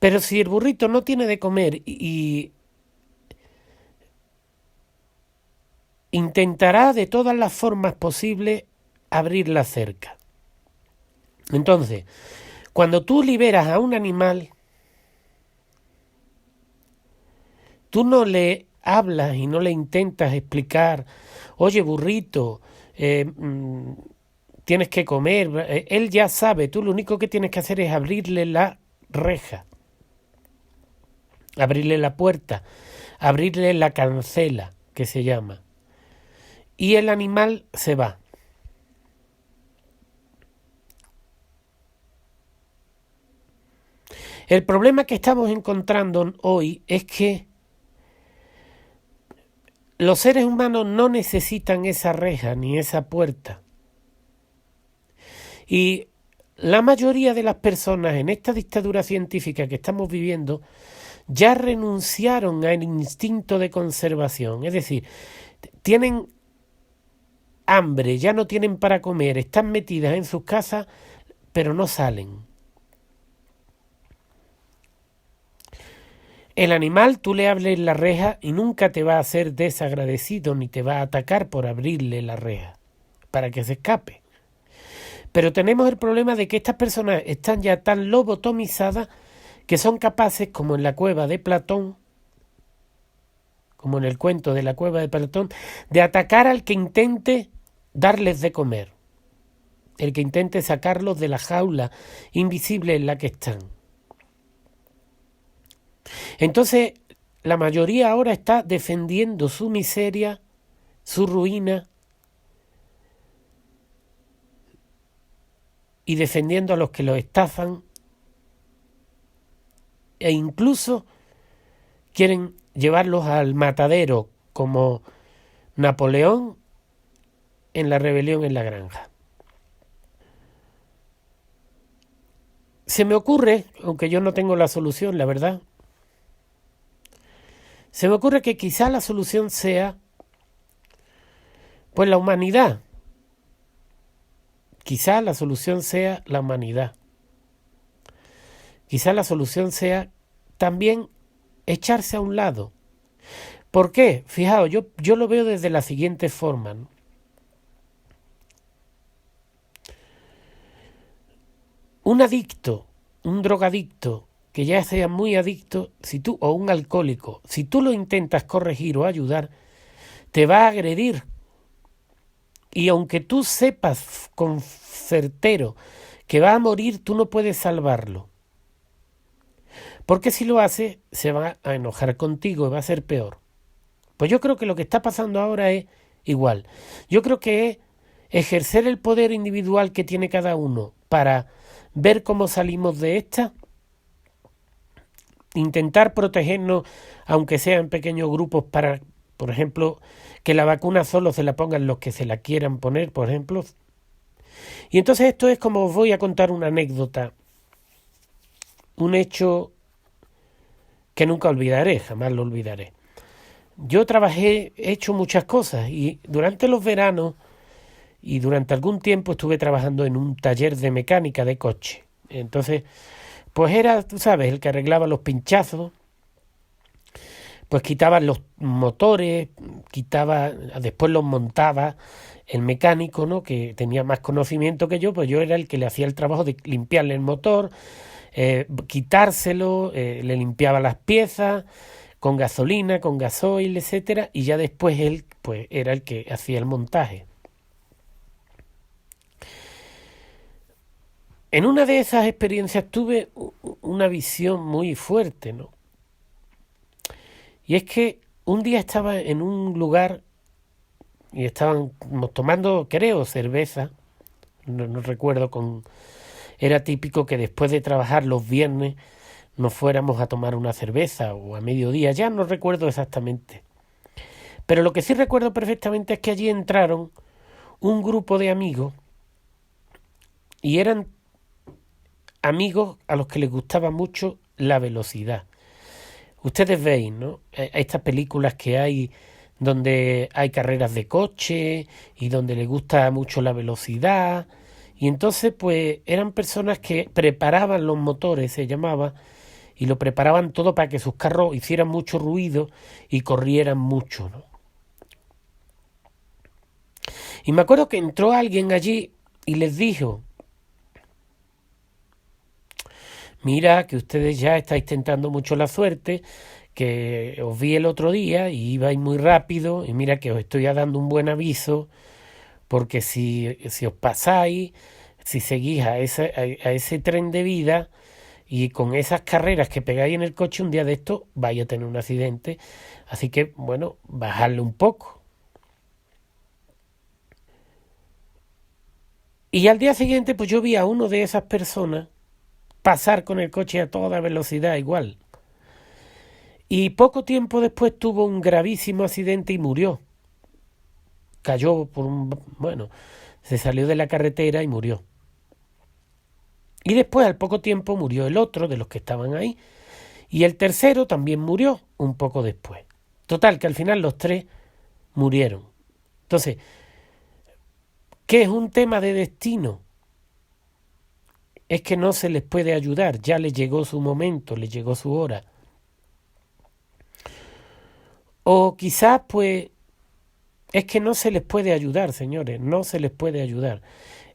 A: Pero si el burrito no tiene de comer y intentará de todas las formas posibles abrir la cerca. Entonces, cuando tú liberas a un animal, tú no le hablas y no le intentas explicar, oye, burrito, tienes que comer, él ya sabe, tú lo único que tienes que hacer es abrirle la reja, abrirle la puerta, abrirle la cancela, que se llama, y el animal se va. El problema que estamos encontrando hoy es que los seres humanos no necesitan esa reja ni esa puerta. Y la mayoría de las personas en esta dictadura científica que estamos viviendo ya renunciaron al instinto de conservación. Es decir, tienen hambre, ya no tienen para comer, están metidas en sus casas, pero no salen. El animal, tú le abres la reja y nunca te va a hacer desagradecido ni te va a atacar por abrirle la reja para que se escape. Pero tenemos el problema de que estas personas están ya tan lobotomizadas que son capaces, como en la cueva de Platón, como en el cuento de la cueva de Platón, de atacar al que intente darles de comer, el que intente sacarlos de la jaula invisible en la que están. Entonces, la mayoría ahora está defendiendo su miseria, su ruina, y defendiendo a los que los estafan, e incluso quieren llevarlos al matadero, como Napoleón en la rebelión en la granja. Se me ocurre, aunque yo no tengo la solución, la verdad, se me ocurre que quizá la solución sea, pues, la humanidad. Quizá la solución sea la humanidad. Quizá la solución sea también echarse a un lado. ¿Por qué? Fijaos, yo lo veo desde la siguiente forma, ¿no? Un adicto, un drogadicto, que ya sea muy adicto, o un alcohólico, si tú lo intentas corregir o ayudar, te va a agredir. Y aunque tú sepas con certero que va a morir, tú no puedes salvarlo. Porque si lo hace, se va a enojar contigo y va a ser peor. Pues yo creo que lo que está pasando ahora es igual. Yo creo que es ejercer el poder individual que tiene cada uno para ver cómo salimos de esta, intentar protegernos, aunque sea en pequeños grupos, para, por ejemplo, que la vacuna solo se la pongan los que se la quieran poner, por ejemplo. Y entonces esto es como os voy a contar una anécdota, un hecho que nunca olvidaré, jamás lo olvidaré. Yo he hecho muchas cosas y durante los veranos y durante algún tiempo estuve trabajando en un taller de mecánica de coche. Entonces, pues era, tú sabes, el que arreglaba los pinchazos, pues quitaba los motores, después los montaba el mecánico, ¿no?, que tenía más conocimiento que yo, pues yo era el que le hacía el trabajo de limpiarle el motor, quitárselo, le limpiaba las piezas con gasolina, con gasoil, etcétera, y ya después él, pues, era el que hacía el montaje. En una de esas experiencias tuve una visión muy fuerte, ¿no? Y es que un día estaba en un lugar y estábamos tomando, creo, cerveza, no recuerdo, era típico que después de trabajar los viernes nos fuéramos a tomar una cerveza o a mediodía, ya no recuerdo exactamente. Pero lo que sí recuerdo perfectamente es que allí entraron un grupo de amigos y eran amigos a los que les gustaba mucho la velocidad. Ustedes veis, ¿no?, estas películas que hay donde hay carreras de coche y donde les gusta mucho la velocidad, y entonces pues eran personas que preparaban los motores, se llamaba, y lo preparaban todo para que sus carros hicieran mucho ruido y corrieran mucho, ¿no? Y me acuerdo que entró alguien allí y les dijo: mira, que ustedes ya estáis tentando mucho la suerte, que os vi el otro día y ibais muy rápido, y mira que os estoy dando un buen aviso, porque si os pasáis, si seguís a ese tren de vida y con esas carreras que pegáis en el coche, un día de esto vais a tener un accidente. Así que, bueno, bajadle un poco. Y al día siguiente, pues yo vi a uno de esas personas pasar con el coche a toda velocidad igual. Y poco tiempo después tuvo un gravísimo accidente y murió. Cayó bueno, se salió de la carretera y murió. Y después, al poco tiempo, murió el otro de los que estaban ahí. Y el tercero también murió un poco después. Total, que al final los tres murieron. Entonces, ¿qué es un tema de destino? Es que no se les puede ayudar, ya les llegó su momento, les llegó su hora. O quizás, pues, es que no se les puede ayudar, señores, no se les puede ayudar.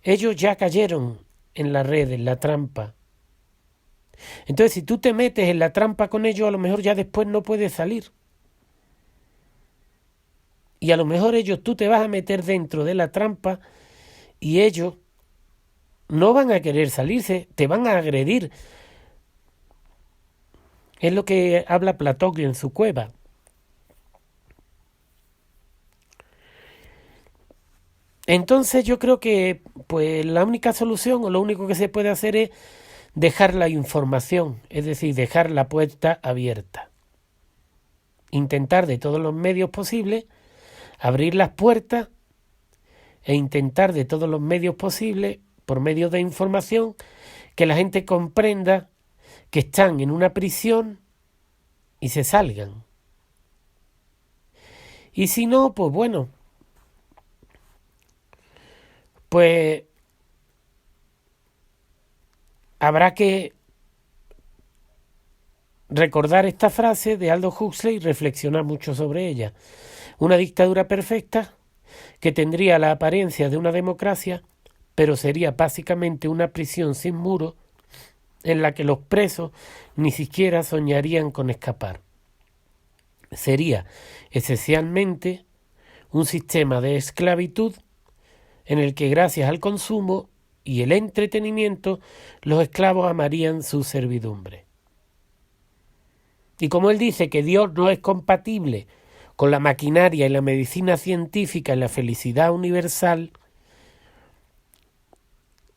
A: Ellos ya cayeron en la red, en la trampa. Entonces, si tú te metes en la trampa con ellos, a lo mejor ya después no puedes salir. Y a lo mejor tú te vas a meter dentro de la trampa y ellos no van a querer salirse, te van a agredir. Es lo que habla Platón en su cueva. Entonces yo creo que pues la única solución o lo único que se puede hacer es dejar la información, es decir, dejar la puerta abierta. Intentar de todos los medios posibles abrir las puertas e intentar de todos los medios posibles, por medio de información, que la gente comprenda que están en una prisión y se salgan. Y si no, pues bueno, pues habrá que recordar esta frase de Aldous Huxley y reflexionar mucho sobre ella. Una dictadura perfecta que tendría la apariencia de una democracia, pero sería básicamente una prisión sin muros en la que los presos ni siquiera soñarían con escapar. Sería esencialmente un sistema de esclavitud en el que gracias al consumo y el entretenimiento los esclavos amarían su servidumbre. Y como él dice que Dios no es compatible con la maquinaria y la medicina científica y la felicidad universal,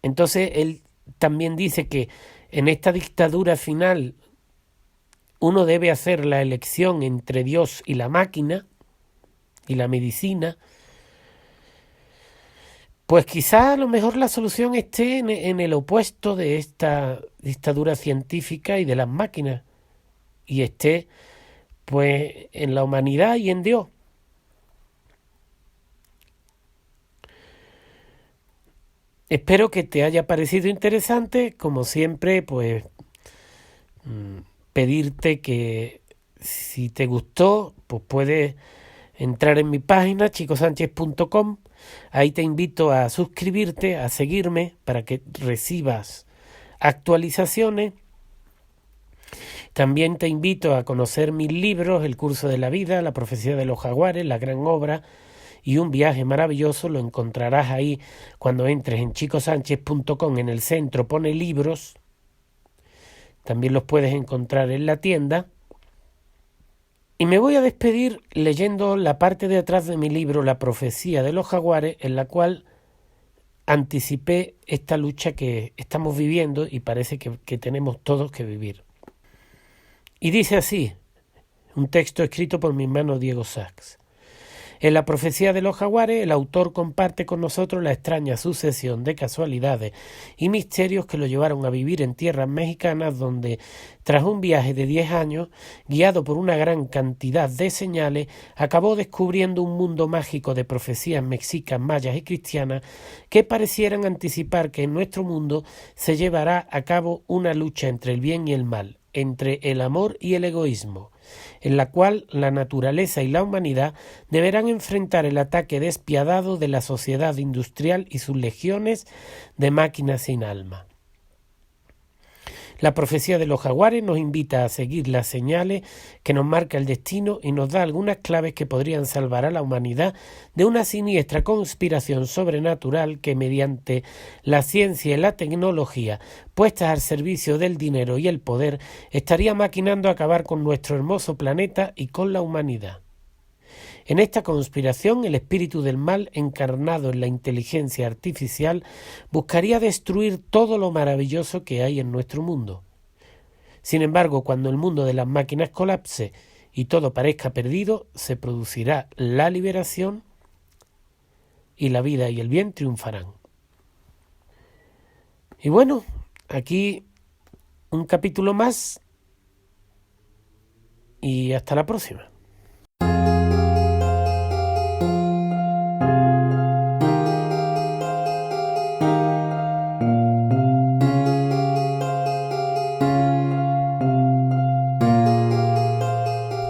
A: entonces él también dice que en esta dictadura final uno debe hacer la elección entre Dios y la máquina y la medicina. Pues quizá a lo mejor la solución esté en el opuesto de esta dictadura científica y de las máquinas, y esté pues en la humanidad y en Dios. Espero que te haya parecido interesante. Como siempre, pues pedirte que si te gustó, pues puedes entrar en mi página chicosanchez.com. Ahí te invito a suscribirte, a seguirme para que recibas actualizaciones. También te invito a conocer mis libros, El curso de la vida, La profecía de los jaguares, La gran obra y Un viaje maravilloso. Lo encontrarás ahí cuando entres en chicosanchez.com. En el centro pone libros. También los puedes encontrar en la tienda. Y me voy a despedir leyendo la parte de atrás de mi libro La profecía de los jaguares, en la cual anticipé esta lucha que estamos viviendo y parece que tenemos todos que vivir. Y dice así, un texto escrito por mi hermano Diego Sachs. En La profecía de los jaguares, el autor comparte con nosotros la extraña sucesión de casualidades y misterios que lo llevaron a vivir en tierras mexicanas donde, tras un viaje de 10 años, guiado por una gran cantidad de señales, acabó descubriendo un mundo mágico de profecías mexicas, mayas y cristianas que parecieran anticipar que en nuestro mundo se llevará a cabo una lucha entre el bien y el mal, entre el amor y el egoísmo, en la cual la naturaleza y la humanidad deberán enfrentar el ataque despiadado de la sociedad industrial y sus legiones de máquinas sin alma. La profecía de los jaguares nos invita a seguir las señales que nos marca el destino y nos da algunas claves que podrían salvar a la humanidad de una siniestra conspiración sobrenatural que, mediante la ciencia y la tecnología puestas al servicio del dinero y el poder, estaría maquinando acabar con nuestro hermoso planeta y con la humanidad. En esta conspiración, el espíritu del mal, encarnado en la inteligencia artificial, buscaría destruir todo lo maravilloso que hay en nuestro mundo. Sin embargo, cuando el mundo de las máquinas colapse y todo parezca perdido, se producirá la liberación y la vida y el bien triunfarán. Y bueno, aquí un capítulo más y hasta la próxima.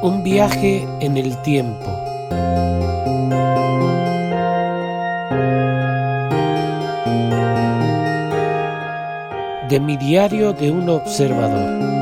A: Un viaje en el tiempo. De mi diario de un observador.